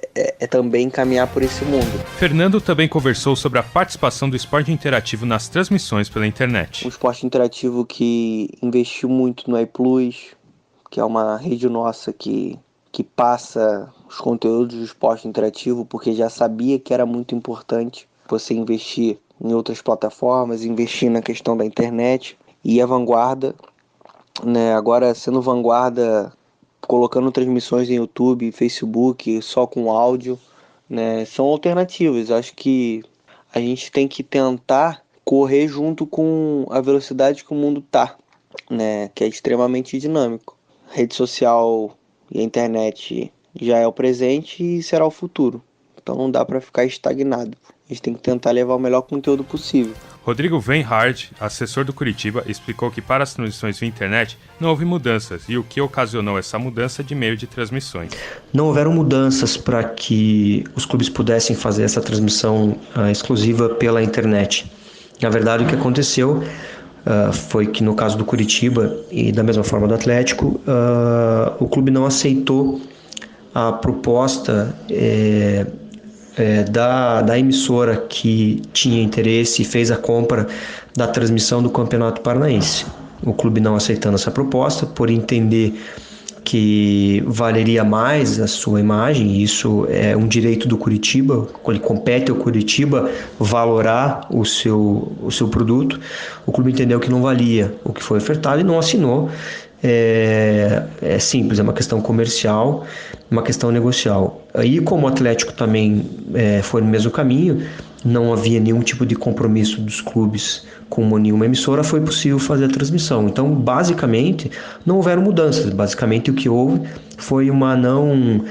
também caminhar por esse mundo. Fernando também conversou sobre a participação do esporte interativo nas transmissões pela internet. O esporte interativo que investiu muito no iPlus, que é uma rede nossa que passa os conteúdos do esporte interativo, porque já sabia que era muito importante você investir em outras plataformas, investir na questão da internet. E a Vanguarda, né, agora sendo Vanguarda, colocando transmissões em YouTube, Facebook, só com áudio, né, são alternativas. Acho que a gente tem que tentar correr junto com a velocidade que o mundo está, né, que é extremamente dinâmico. Rede social e a internet já é o presente e será o futuro. Então não dá para ficar estagnado. A gente tem que tentar levar o melhor conteúdo possível. Rodrigo Venhard, assessor do Coritiba, explicou que para as transmissões via internet não houve mudanças e o que ocasionou essa mudança de meio de transmissões. Não houveram mudanças para que os clubes pudessem fazer essa transmissão exclusiva pela internet. Na verdade, o que aconteceu foi que no caso do Coritiba e da mesma forma do Atlético, o clube não aceitou a proposta da emissora que tinha interesse e fez a compra da transmissão do Campeonato Paranaense. O clube não aceitando essa proposta, por entender que valeria mais a sua imagem, e isso é um direito do Coritiba, ele compete ao Coritiba valorar o seu produto. O clube entendeu que não valia o que foi ofertado e não assinou. É simples, é uma questão comercial, uma questão negocial. Aí, como o Atlético também foi no mesmo caminho, não havia nenhum tipo de compromisso dos clubes com nenhuma emissora, foi possível fazer a transmissão. Então, basicamente, não houveram mudanças. Basicamente, o que houve foi uma não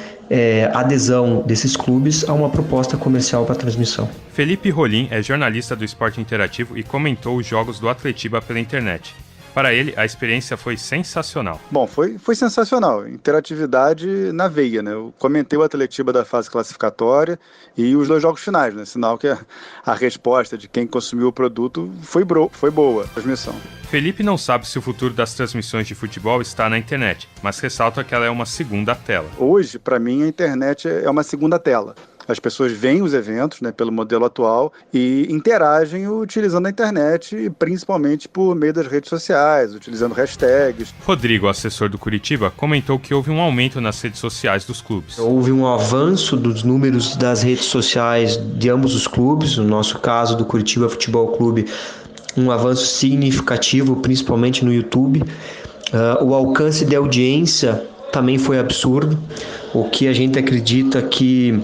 adesão desses clubes a uma proposta comercial para a transmissão. Felipe Rolim é jornalista do Esporte Interativo e comentou os jogos do Atletiba pela internet. Para ele, a experiência foi sensacional. Bom, foi sensacional. Interatividade na veia, né? Eu comentei o Atletiba da fase classificatória e os 2 jogos finais, né? Sinal que a resposta de quem consumiu o produto foi boa, a transmissão. Felipe não sabe se o futuro das transmissões de futebol está na internet, mas ressalta que ela é uma segunda tela. Hoje, para mim, a internet é uma segunda tela. As pessoas veem os eventos, né, pelo modelo atual e interagem utilizando a internet, principalmente por meio das redes sociais, utilizando hashtags. Rodrigo, assessor do Curitiba, comentou que houve um aumento nas redes sociais dos clubes. Houve um avanço dos números das redes sociais de ambos os clubes, no nosso caso do Curitiba Futebol Clube, um avanço significativo, principalmente no YouTube. O alcance de audiência também foi absurdo, o que a gente acredita que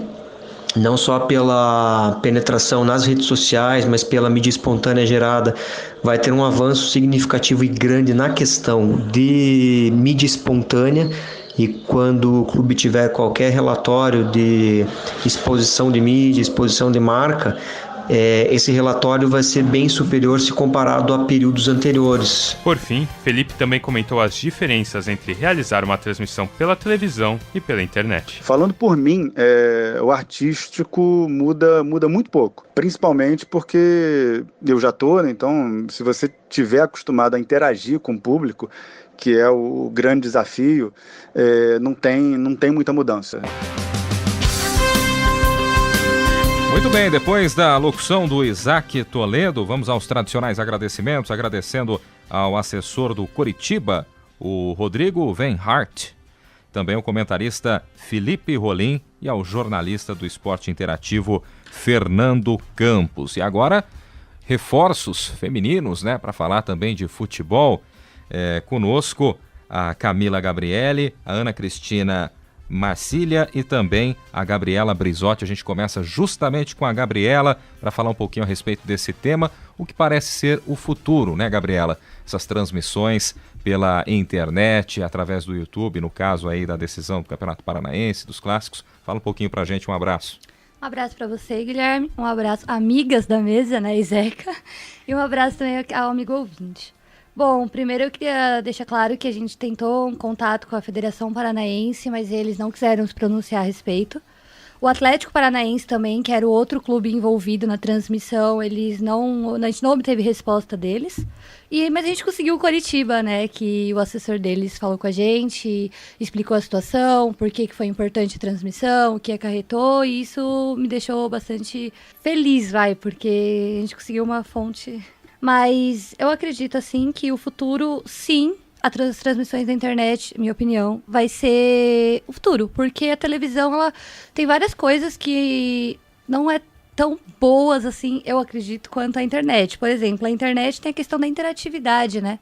não só pela penetração nas redes sociais, mas pela mídia espontânea gerada, vai ter um avanço significativo e grande na questão de mídia espontânea. E quando o clube tiver qualquer relatório de exposição de mídia, exposição de marca, esse relatório vai ser bem superior se comparado a períodos anteriores. Por fim, Felipe também comentou as diferenças entre realizar uma transmissão pela televisão e pela internet. Falando por mim, o artístico muda muito pouco, principalmente porque eu já estou, né? Então se você estiver acostumado a interagir com o público, que é o grande desafio, não tem muita mudança. Muito bem, depois da locução do Isaac Toledo, vamos aos tradicionais agradecimentos, agradecendo ao assessor do Curitiba, o Rodrigo Venhart, também o comentarista Felipe Rolim e ao jornalista do Esporte Interativo, Fernando Campos. E agora, reforços femininos, né, para falar também de futebol. Conosco a Camila Gabriele, a Ana Cristina Marcília e também a Gabriela Brizotti. A gente começa justamente com a Gabriela para falar um pouquinho a respeito desse tema, o que parece ser o futuro, né, Gabriela? Essas transmissões pela internet, através do YouTube, no caso aí da decisão do Campeonato Paranaense, dos clássicos. Fala um pouquinho pra gente, um abraço. Um abraço para você, Guilherme, um abraço amigas da mesa, né, Izeca, e um abraço também ao amigo ouvinte. Bom, primeiro eu queria deixar claro que a gente tentou um contato com a Federação Paranaense, mas eles não quiseram se pronunciar a respeito. O Atlético Paranaense também, que era o outro clube envolvido na transmissão, a gente não obteve resposta deles. Mas a gente conseguiu o Curitiba, né, que o assessor deles falou com a gente, explicou a situação, por que foi importante a transmissão, o que acarretou, e isso me deixou bastante feliz, porque a gente conseguiu uma fonte. Mas eu acredito, assim, que o futuro, sim, as transmissões da internet, minha opinião, vai ser o futuro. Porque a televisão, ela tem várias coisas que não é tão boas, assim, eu acredito, quanto a internet. Por exemplo, a internet tem a questão da interatividade, né?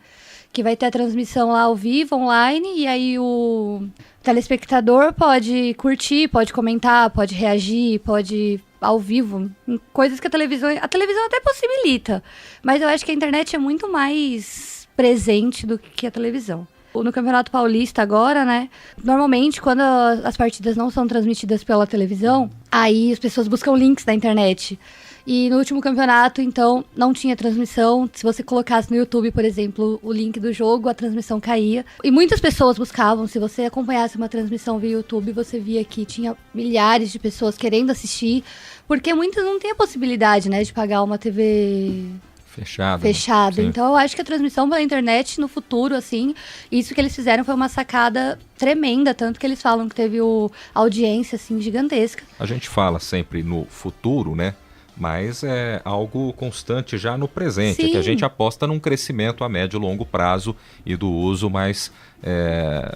Que vai ter a transmissão lá ao vivo, online, e aí o telespectador pode curtir, pode comentar, pode reagir, pode ao vivo, coisas que a televisão até possibilita, mas eu acho que a internet é muito mais presente do que a televisão. No Campeonato Paulista agora, né, normalmente quando as partidas não são transmitidas pela televisão, aí as pessoas buscam links da internet. E no último campeonato, então, não tinha transmissão. Se você colocasse no YouTube, por exemplo, o link do jogo, a transmissão caía. E muitas pessoas buscavam. Se você acompanhasse uma transmissão via YouTube, você via que tinha milhares de pessoas querendo assistir. Porque muitas não têm a possibilidade, né, de pagar uma TV fechada. Né? Então, eu acho que a transmissão pela internet, no futuro, assim, isso que eles fizeram foi uma sacada tremenda. Tanto que eles falam que teve audiência, assim, gigantesca. A gente fala sempre no futuro, né? Mas é algo constante já no presente, que a gente aposta num crescimento a médio e longo prazo e do uso mais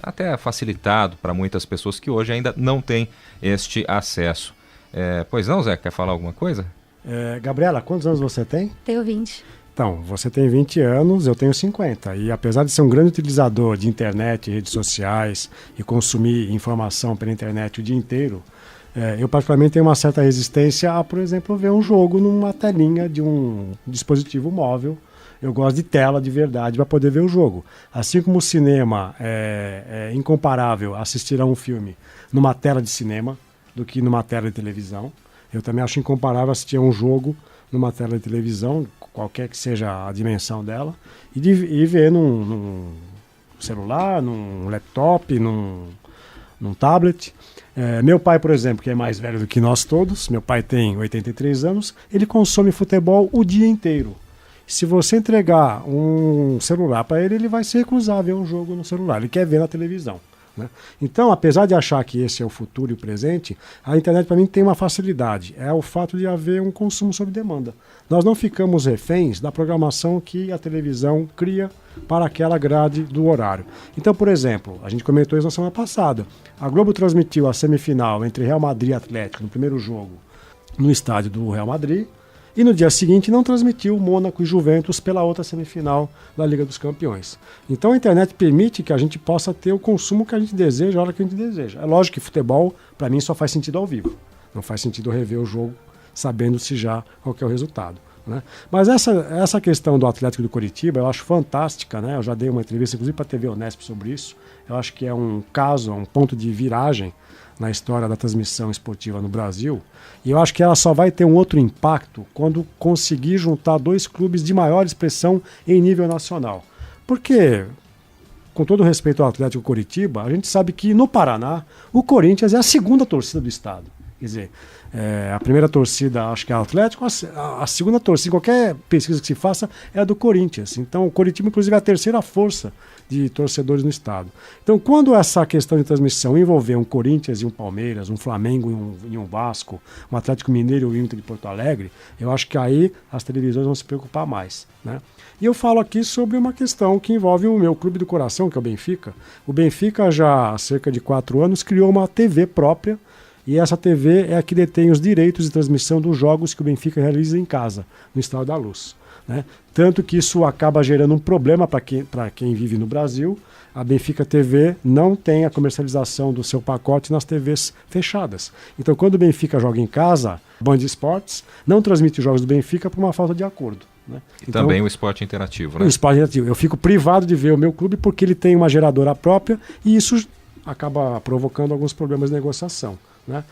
até facilitado para muitas pessoas que hoje ainda não têm este acesso. Pois não, Zé, quer falar alguma coisa? Gabriela, quantos anos você tem? Tenho 20. Então, você tem 20 anos, eu tenho 50. E apesar de ser um grande utilizador de internet, redes sociais e consumir informação pela internet o dia inteiro, eu particularmente tenho uma certa resistência a, por exemplo, ver um jogo numa telinha de um dispositivo móvel. Eu gosto de tela de verdade para poder ver o jogo. Assim como o cinema é incomparável assistir a um filme numa tela de cinema do que numa tela de televisão. Eu também acho incomparável assistir a um jogo numa tela de televisão, qualquer que seja a dimensão dela, e ver num celular, num laptop, num tablet. Meu pai, por exemplo, que é mais velho do que nós todos, meu pai tem 83 anos, ele consome futebol o dia inteiro. Se você entregar um celular para ele, ele vai se recusar a ver um jogo no celular, ele quer ver na televisão. né? Então, apesar de achar que esse é o futuro e o presente, a internet para mim tem uma facilidade, é o fato de haver um consumo sob demanda. Nós não ficamos reféns da programação que a televisão cria para aquela grade do horário. Então, por exemplo, a gente comentou isso na semana passada, a Globo transmitiu a semifinal entre Real Madrid e Atlético no primeiro jogo no estádio do Real Madrid, e no dia seguinte não transmitiu Mônaco e Juventus pela outra semifinal da Liga dos Campeões. Então a internet permite que a gente possa ter o consumo que a gente deseja, a hora que a gente deseja. É lógico que futebol, para mim, só faz sentido ao vivo. Não faz sentido rever o jogo sabendo-se já qual que é o resultado, né? Mas essa questão do Atlético do Coritiba eu acho fantástica, né? Eu já dei uma entrevista, inclusive, para a TV Unesp sobre isso. Eu acho que é um caso, um ponto de viragem na história da transmissão esportiva no Brasil, e eu acho que ela só vai ter um outro impacto quando conseguir juntar dois clubes de maior expressão em nível nacional. Porque, com todo respeito ao Atlético Coritiba, a gente sabe que no Paraná o Corinthians é a segunda torcida do estado. Quer dizer, a primeira torcida acho que é o Atlético, a segunda torcida, qualquer pesquisa que se faça, é a do Corinthians. Então o Coritiba, inclusive, é a terceira força de torcedores no estado. Então, quando essa questão de transmissão envolver um Corinthians e um Palmeiras, um Flamengo e um Vasco, um Atlético Mineiro e o Inter de Porto Alegre, eu acho que aí as televisões vão se preocupar mais, né? E eu falo aqui sobre uma questão que envolve o meu clube do coração, que é o Benfica. O Benfica, já há cerca de 4 anos, criou uma TV própria, e essa TV é a que detém os direitos de transmissão dos jogos que o Benfica realiza em casa, no Estádio da Luz, né? Tanto que isso acaba gerando um problema para quem vive no Brasil. A Benfica TV não tem a comercialização do seu pacote nas TVs fechadas. Então, quando o Benfica joga em casa, Band Esportes não transmite os jogos do Benfica por uma falta de acordo, né? E então, também o esporte interativo, né? O esporte interativo. Eu fico privado de ver o meu clube porque ele tem uma geradora própria e isso acaba provocando alguns problemas de negociação, né?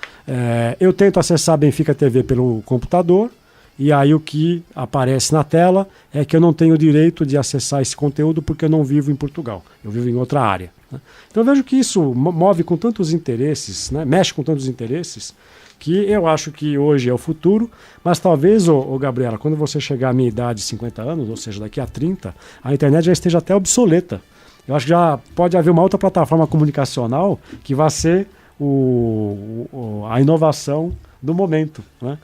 Eu tento acessar a Benfica TV pelo computador, e aí o que aparece na tela é que eu não tenho o direito de acessar esse conteúdo porque eu não vivo em Portugal, eu vivo em outra área, né? Então eu vejo que isso move com tantos interesses, né? Mexe com tantos interesses, que eu acho que hoje é o futuro, mas talvez, Gabriela, quando você chegar à minha idade de 50 anos, ou seja, daqui a 30, a internet já esteja até obsoleta. Eu acho que já pode haver uma outra plataforma comunicacional que vai ser a inovação do momento, né?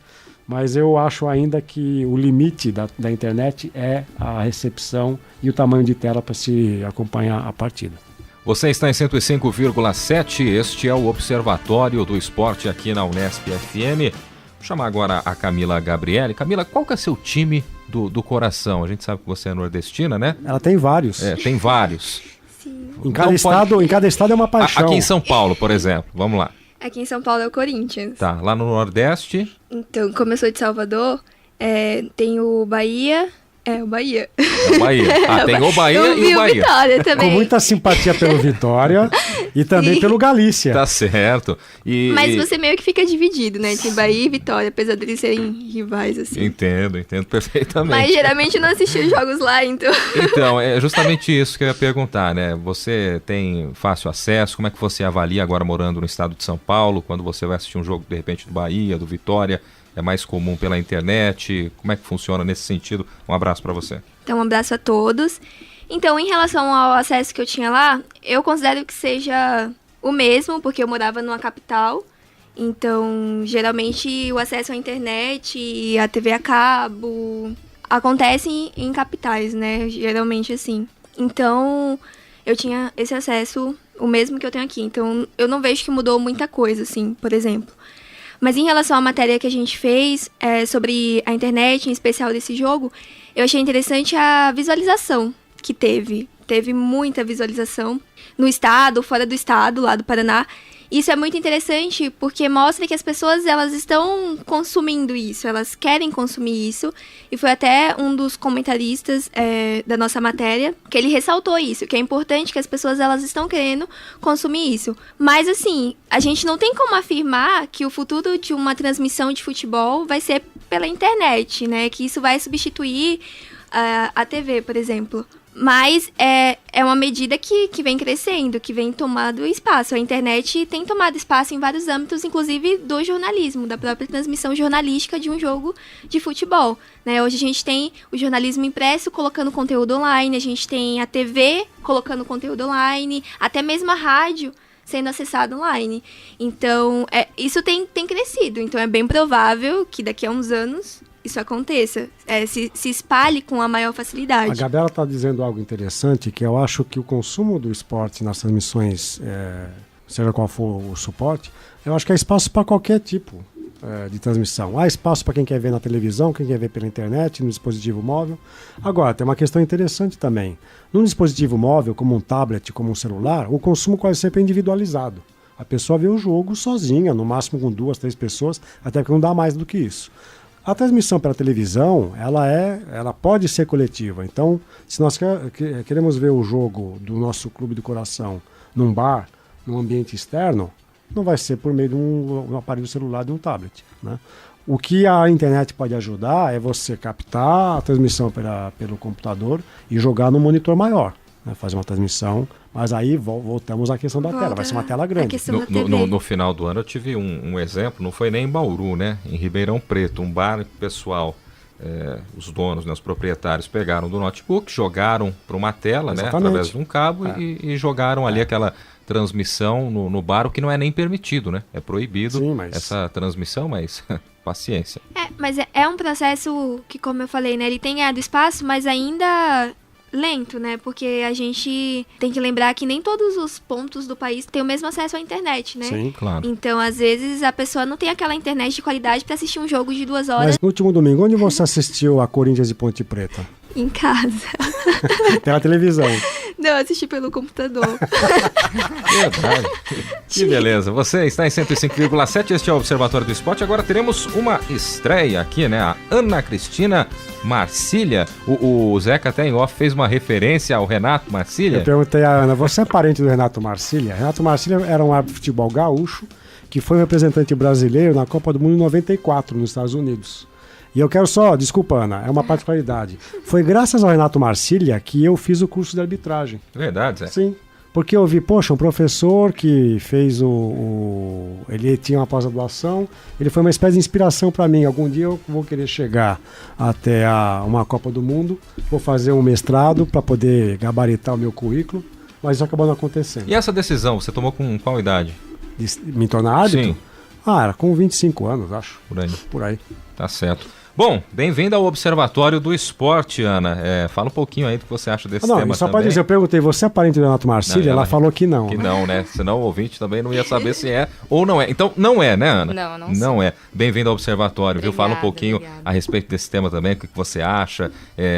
Mas eu acho ainda que o limite da internet é a recepção e o tamanho de tela para se acompanhar a partida. Você está em 105,7, este é o Observatório do Esporte aqui na Unesp FM. Vou chamar agora a Camila Gabriele. Camila, qual que é seu time do coração? A gente sabe que você é nordestina, né? Ela tem vários. Tem vários. Sim. Em cada estado é uma paixão. Aqui em São Paulo, por exemplo, vamos lá. Aqui em São Paulo é o Corinthians. Tá, lá no Nordeste? Então, como eu sou de Salvador, tem o Bahia. O Bahia. É o Bahia. Tem o Bahia e o Bahia. Vitória também. Com muita simpatia pelo Vitória e também Sim. pelo Galícia. Tá certo. Mas você meio que fica dividido, né? Entre Bahia e Vitória, apesar deles serem rivais, assim. Entendo perfeitamente. Mas geralmente eu não assisti os jogos lá, então. Então, é justamente isso que eu ia perguntar, né? Você tem fácil acesso, como é que você avalia agora morando no estado de São Paulo, quando você vai assistir um jogo, de repente, do Bahia, do Vitória? É mais comum pela internet? Como é que funciona nesse sentido? Um abraço para você. Então, um abraço a todos. Então, em relação ao acesso que eu tinha lá, eu considero que seja o mesmo, porque eu morava numa capital. Então, geralmente, o acesso à internet e à TV a cabo acontece em capitais, né? Geralmente, assim. Então, eu tinha esse acesso, o mesmo que eu tenho aqui. Então, eu não vejo que mudou muita coisa, assim, por exemplo. Mas em relação à matéria que a gente fez sobre a internet, em especial desse jogo, eu achei interessante a visualização que teve. Teve muita visualização no estado, fora do estado, lá do Paraná. Isso é muito interessante porque mostra que as pessoas elas estão consumindo isso, elas querem consumir isso. E foi até um dos comentaristas da nossa matéria que ele ressaltou isso, que é importante que as pessoas elas estão querendo consumir isso. Mas assim, a gente não tem como afirmar que o futuro de uma transmissão de futebol vai ser pela internet, né? Que isso vai substituir a TV, por exemplo. Mas é uma medida que vem crescendo, que vem tomando espaço. A internet tem tomado espaço em vários âmbitos, inclusive do jornalismo, da própria transmissão jornalística de um jogo de futebol, né? Hoje a gente tem o jornalismo impresso colocando conteúdo online, a gente tem a TV colocando conteúdo online, até mesmo a rádio sendo acessado online. Então, isso tem crescido. Então, é bem provável que daqui a uns anos isso aconteça, se espalhe com a maior facilidade. A Gabriela está dizendo algo interessante, que eu acho que o consumo do esporte nas transmissões, seja qual for o suporte, eu acho que há espaço para qualquer tipo de transmissão. Há espaço para quem quer ver na televisão, quem quer ver pela internet, no dispositivo móvel. Agora, tem uma questão interessante também. Num dispositivo móvel, como um tablet, como um celular, o consumo quase sempre é individualizado. A pessoa vê o jogo sozinha, no máximo com 2, 3 pessoas, até porque não dá mais do que isso. A transmissão pela televisão, ela pode ser coletiva. Então, se nós queremos ver o jogo do nosso clube do coração num bar, num ambiente externo, não vai ser por meio de um aparelho celular, de um tablet, né? O que a internet pode ajudar é você captar a transmissão pelo computador e jogar no monitor maior, né? Fazer uma transmissão, mas aí voltamos à questão da tela, vai ser uma tela grande. No final do ano eu tive um exemplo, não foi nem em Bauru, né? Em Ribeirão Preto, um bar pessoal, os donos, né, os proprietários pegaram do notebook, jogaram para uma tela, né, através de um cabo e jogaram ali aquela transmissão no bar, o que não é nem permitido, né? É proibido essa transmissão, mas paciência. Mas é um processo que, como eu falei, né, ele tem ganhado espaço, mas ainda lento, né? Porque a gente tem que lembrar que nem todos os pontos do país têm o mesmo acesso à internet, né? Sim, claro. Então, às vezes, a pessoa não tem aquela internet de qualidade para assistir um jogo de 2 horas. Mas no último domingo, onde você assistiu a Corinthians e Ponte Preta? Em casa. Pela televisão. Não, eu assisti pelo computador. Verdade. Que beleza. Você está em 105,7, este é o Observatório do Esporte. Agora teremos uma estreia aqui, né? A Ana Cristina Marcília. O Zeca até em off fez uma referência ao Renato Marcília. Eu perguntei a Ana, você é parente do Renato Marcília? Renato Marcília era um árbitro de futebol gaúcho que foi representante brasileiro na Copa do Mundo em 94, nos Estados Unidos. E eu quero só, desculpa Ana, é uma particularidade. Foi graças ao Renato Marcília que eu fiz o curso de arbitragem. Verdade, Zé? Sim, porque eu vi, poxa, um professor que fez ele tinha uma pós-graduação, ele foi uma espécie de inspiração para mim. Algum dia eu vou querer chegar até uma Copa do Mundo, vou fazer um mestrado para poder gabaritar o meu currículo, mas isso acabou não acontecendo. E essa decisão, você tomou com qual idade? De me tornar árbitro? Sim. Era com 25 anos, acho. Por aí. Tá certo. Bom, bem-vindo ao Observatório do Esporte, Ana. Fala um pouquinho aí do que você acha desse tema só também. pode dizer, eu perguntei, você é parente do Renato Marcília? Ela falou que não. Que não, né? Senão o ouvinte também não ia saber se é ou não é. Então, não é, né, Ana? Não é. Bem-vindo ao Observatório, viu? Fala um pouquinho a respeito desse tema também, o que você acha,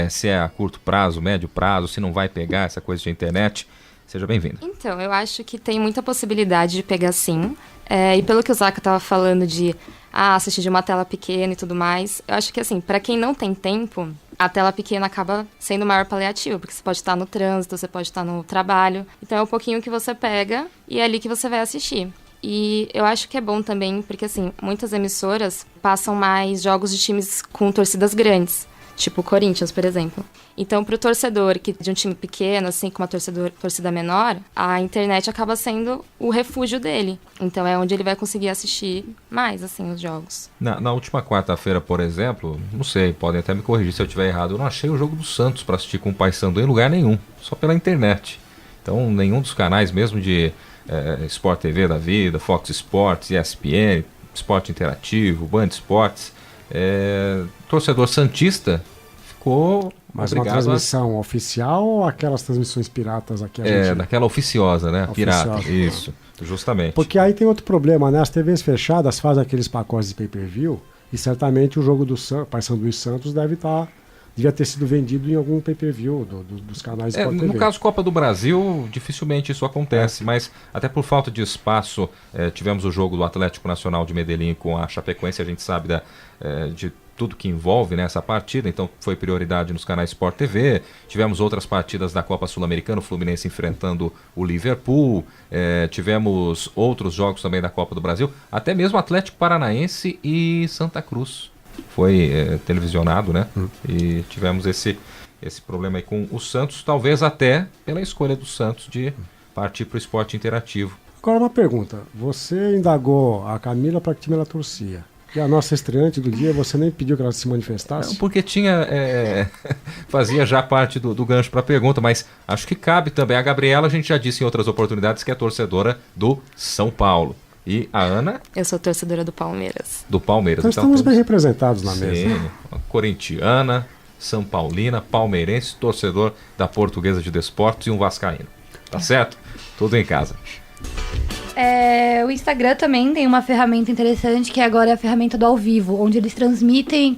se é a curto prazo, médio prazo, se não vai pegar essa coisa de internet. Seja bem-vindo. Então, eu acho que tem muita possibilidade de pegar sim. E pelo que o Zaca estava falando de assistir de uma tela pequena e tudo mais, eu acho que assim, para quem não tem tempo, a tela pequena acaba sendo o maior paliativo, porque você pode estar no trânsito, você pode estar no trabalho. Então é um pouquinho que você pega e é ali que você vai assistir. E eu acho que é bom também, porque assim, muitas emissoras passam mais jogos de times com torcidas grandes. Tipo o Corinthians, por exemplo. Então, para o torcedor de um time pequeno, assim, com uma torcida menor, a internet acaba sendo o refúgio dele. Então, é onde ele vai conseguir assistir mais, assim, os jogos. Na última quarta-feira, por exemplo, não sei, podem até me corrigir se eu estiver errado, eu não achei o jogo do Santos para assistir com o Paysandu em lugar nenhum, só pela internet. Então, nenhum dos canais mesmo de Sport TV da vida, Fox Sports, ESPN, Esporte Interativo, Band Esportes, torcedor santista ficou Mas obrigado uma transmissão oficial ou aquelas transmissões piratas aqui? Daquela oficiosa, né? Pirata, isso, justamente. Porque aí tem outro problema, né? As TVs fechadas fazem aqueles pacotes de pay-per-view e certamente o jogo do Paysandu e Santos devia ter sido vendido em algum pay-per-view dos canais Sport TV. No caso Copa do Brasil, dificilmente isso acontece, mas até por falta de espaço, tivemos o jogo do Atlético Nacional de Medellín com a Chapecoense, a gente sabe de tudo que envolve nessa partida, então foi prioridade nos canais Sport TV. Tivemos outras partidas da Copa Sul-Americana, o Fluminense enfrentando o Liverpool, tivemos outros jogos também da Copa do Brasil, até mesmo Atlético Paranaense e Santa Cruz. Foi televisionado, né? E tivemos esse problema aí com o Santos, talvez até pela escolha do Santos de partir para o esporte interativo. Agora uma pergunta, você indagou a Camila para que time ela torcia. E a nossa estreante do dia, você nem pediu que ela se manifestasse? Não, porque tinha... fazia já parte do gancho para a pergunta, mas acho que cabe também. A Gabriela, a gente já disse em outras oportunidades que é torcedora do São Paulo. E a Ana? Eu sou torcedora do Palmeiras. Do Palmeiras. Então estamos bem representados na mesa. Sim, corintiana, São Paulina, palmeirense, torcedor da Portuguesa de Desportos e um vascaíno. Tá certo? Tudo em casa. O Instagram também tem uma ferramenta interessante, que agora é a ferramenta do ao vivo, onde eles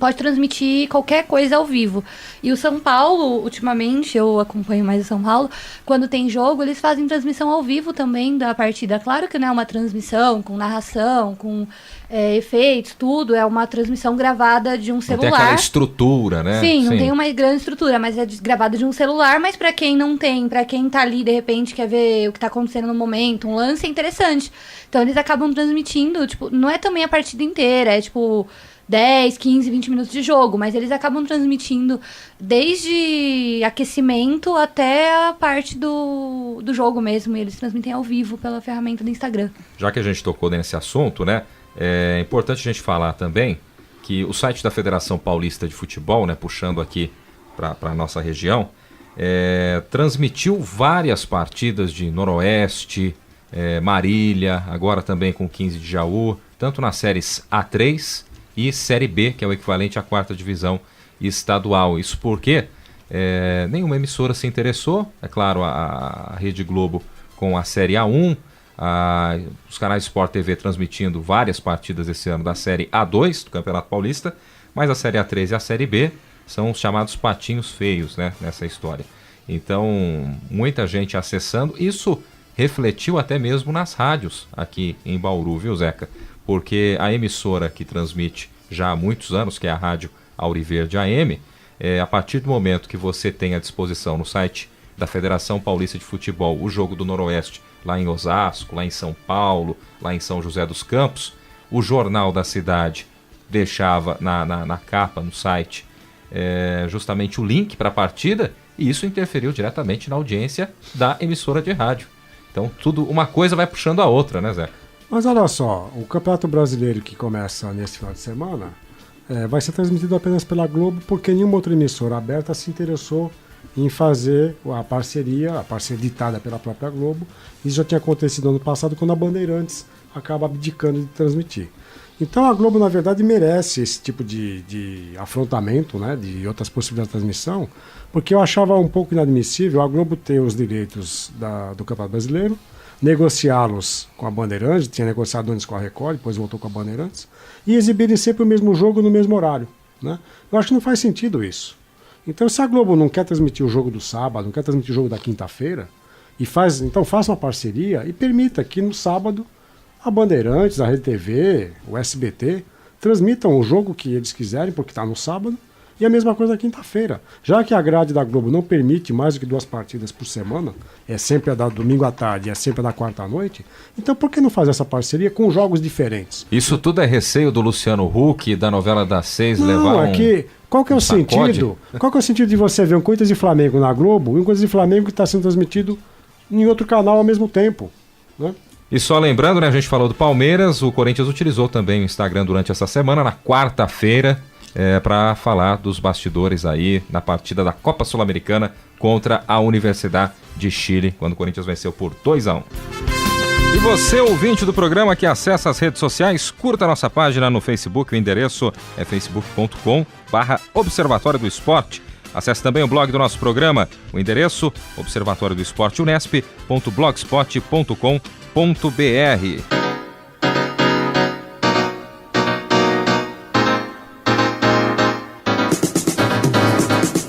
pode transmitir qualquer coisa ao vivo. E o São Paulo, ultimamente, eu acompanho mais o São Paulo, quando tem jogo, eles fazem transmissão ao vivo também da partida. Claro que não é uma transmissão com narração, com efeitos, tudo, é uma transmissão gravada de um celular. Não tem aquela estrutura, né? Sim, não tem uma grande estrutura, mas é gravada de um celular, mas pra quem não tem, pra quem tá ali, de repente, quer ver o que tá acontecendo no momento, um lance, é interessante. Então eles acabam transmitindo, tipo, não é também a partida inteira, é tipo 10, 15, 20 minutos de jogo, mas eles acabam transmitindo desde aquecimento até a parte do jogo mesmo, e eles transmitem ao vivo pela ferramenta do Instagram. Já que a gente tocou nesse assunto, né, é importante a gente falar também que o site da Federação Paulista de Futebol, né, puxando aqui para a nossa região, transmitiu várias partidas de Noroeste, Marília, agora também com 15 de Jaú, tanto nas séries A3 e Série B, que é o equivalente à 4ª divisão estadual. Isso porque nenhuma emissora se interessou, é claro, a Rede Globo com a Série A1, os canais Sport TV transmitindo várias partidas esse ano da Série A2 do Campeonato Paulista, mas a Série A3 e a Série B são os chamados patinhos feios, né, nessa história. Então, muita gente acessando, isso refletiu até mesmo nas rádios aqui em Bauru, viu, Zeca? Porque a emissora que transmite já há muitos anos, que é a Rádio Auriverde AM, a partir do momento que você tem à disposição no site da Federação Paulista de Futebol o jogo do Noroeste lá em Osasco, lá em São Paulo, lá em São José dos Campos, o Jornal da Cidade deixava na capa, no site, justamente o link para a partida, e isso interferiu diretamente na audiência da emissora de rádio. Então, uma coisa vai puxando a outra, né, Zé? Mas olha só, o Campeonato Brasileiro que começa nesse final de semana vai ser transmitido apenas pela Globo, porque nenhuma outra emissora aberta se interessou em fazer a parceria ditada pela própria Globo. Isso já tinha acontecido ano passado, quando a Bandeirantes acaba abdicando de transmitir. Então a Globo, na verdade, merece esse tipo de afrontamento, né, de outras possibilidades de transmissão, porque eu achava um pouco inadmissível a Globo ter os direitos do Campeonato Brasileiro, negociá-los com a Bandeirantes, tinha negociado antes com a Record, depois voltou com a Bandeirantes, e exibirem sempre o mesmo jogo no mesmo horário, né? Eu acho que não faz sentido isso. Então, se a Globo não quer transmitir o jogo do sábado, não quer transmitir o jogo da quinta-feira, então faça uma parceria e permita que no sábado a Bandeirantes, a Rede TV, o SBT, transmitam o jogo que eles quiserem, porque está no sábado, e a mesma coisa na quinta-feira. Já que a grade da Globo não permite mais do que 2 partidas por semana, é sempre a da domingo à tarde e é sempre a da quarta à noite, então por que não fazer essa parceria com jogos diferentes? Isso tudo é receio do Luciano Huck, da novela das 6, levar qual que é o sentido? Qual que é o sentido de você ver um Corinthians e Flamengo na Globo e um Corinthians e Flamengo que está sendo transmitido em outro canal ao mesmo tempo, né? E só lembrando, né, a gente falou do Palmeiras, o Corinthians utilizou também o Instagram durante essa semana, na quarta-feira, para falar dos bastidores aí na partida da Copa Sul-Americana contra a Universidade de Chile, quando o Corinthians venceu por 2-1. E você, ouvinte do programa que acessa as redes sociais, curta a nossa página no Facebook, o endereço é facebook.com/Observatório do Esporte. Acesse também o blog do nosso programa, o endereço observatório do esporte unesp.blogspot.com.br.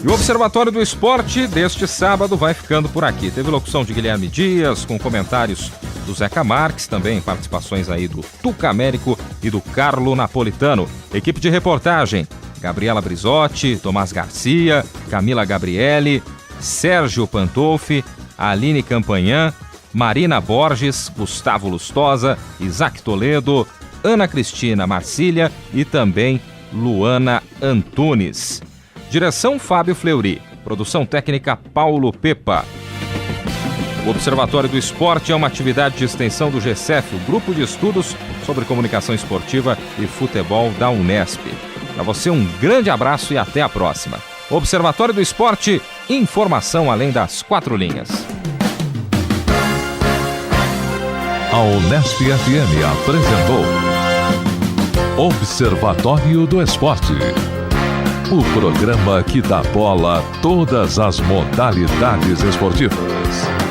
E o Observatório do Esporte deste sábado vai ficando por aqui. Teve locução de Guilherme Dias, com comentários do Zeca Marques, também participações aí do Tuca Américo e do Carlo Napolitano. Equipe de reportagem: Gabriela Brizotti, Tomás Garcia, Camila Gabriele, Sérgio Pantolfi, Aline Campanhã, Marina Borges, Gustavo Lustosa, Isaac Toledo, Ana Cristina Marcília e também Luana Antunes. Direção Fábio Fleury, produção técnica Paulo Pepa. O Observatório do Esporte é uma atividade de extensão do GCEF, o Grupo de Estudos sobre Comunicação Esportiva e Futebol da Unesp. Para você, um grande abraço e até a próxima. Observatório do Esporte, informação além das 4 linhas. A Unesp FM apresentou Observatório do Esporte, o programa que dá bola a todas as modalidades esportivas.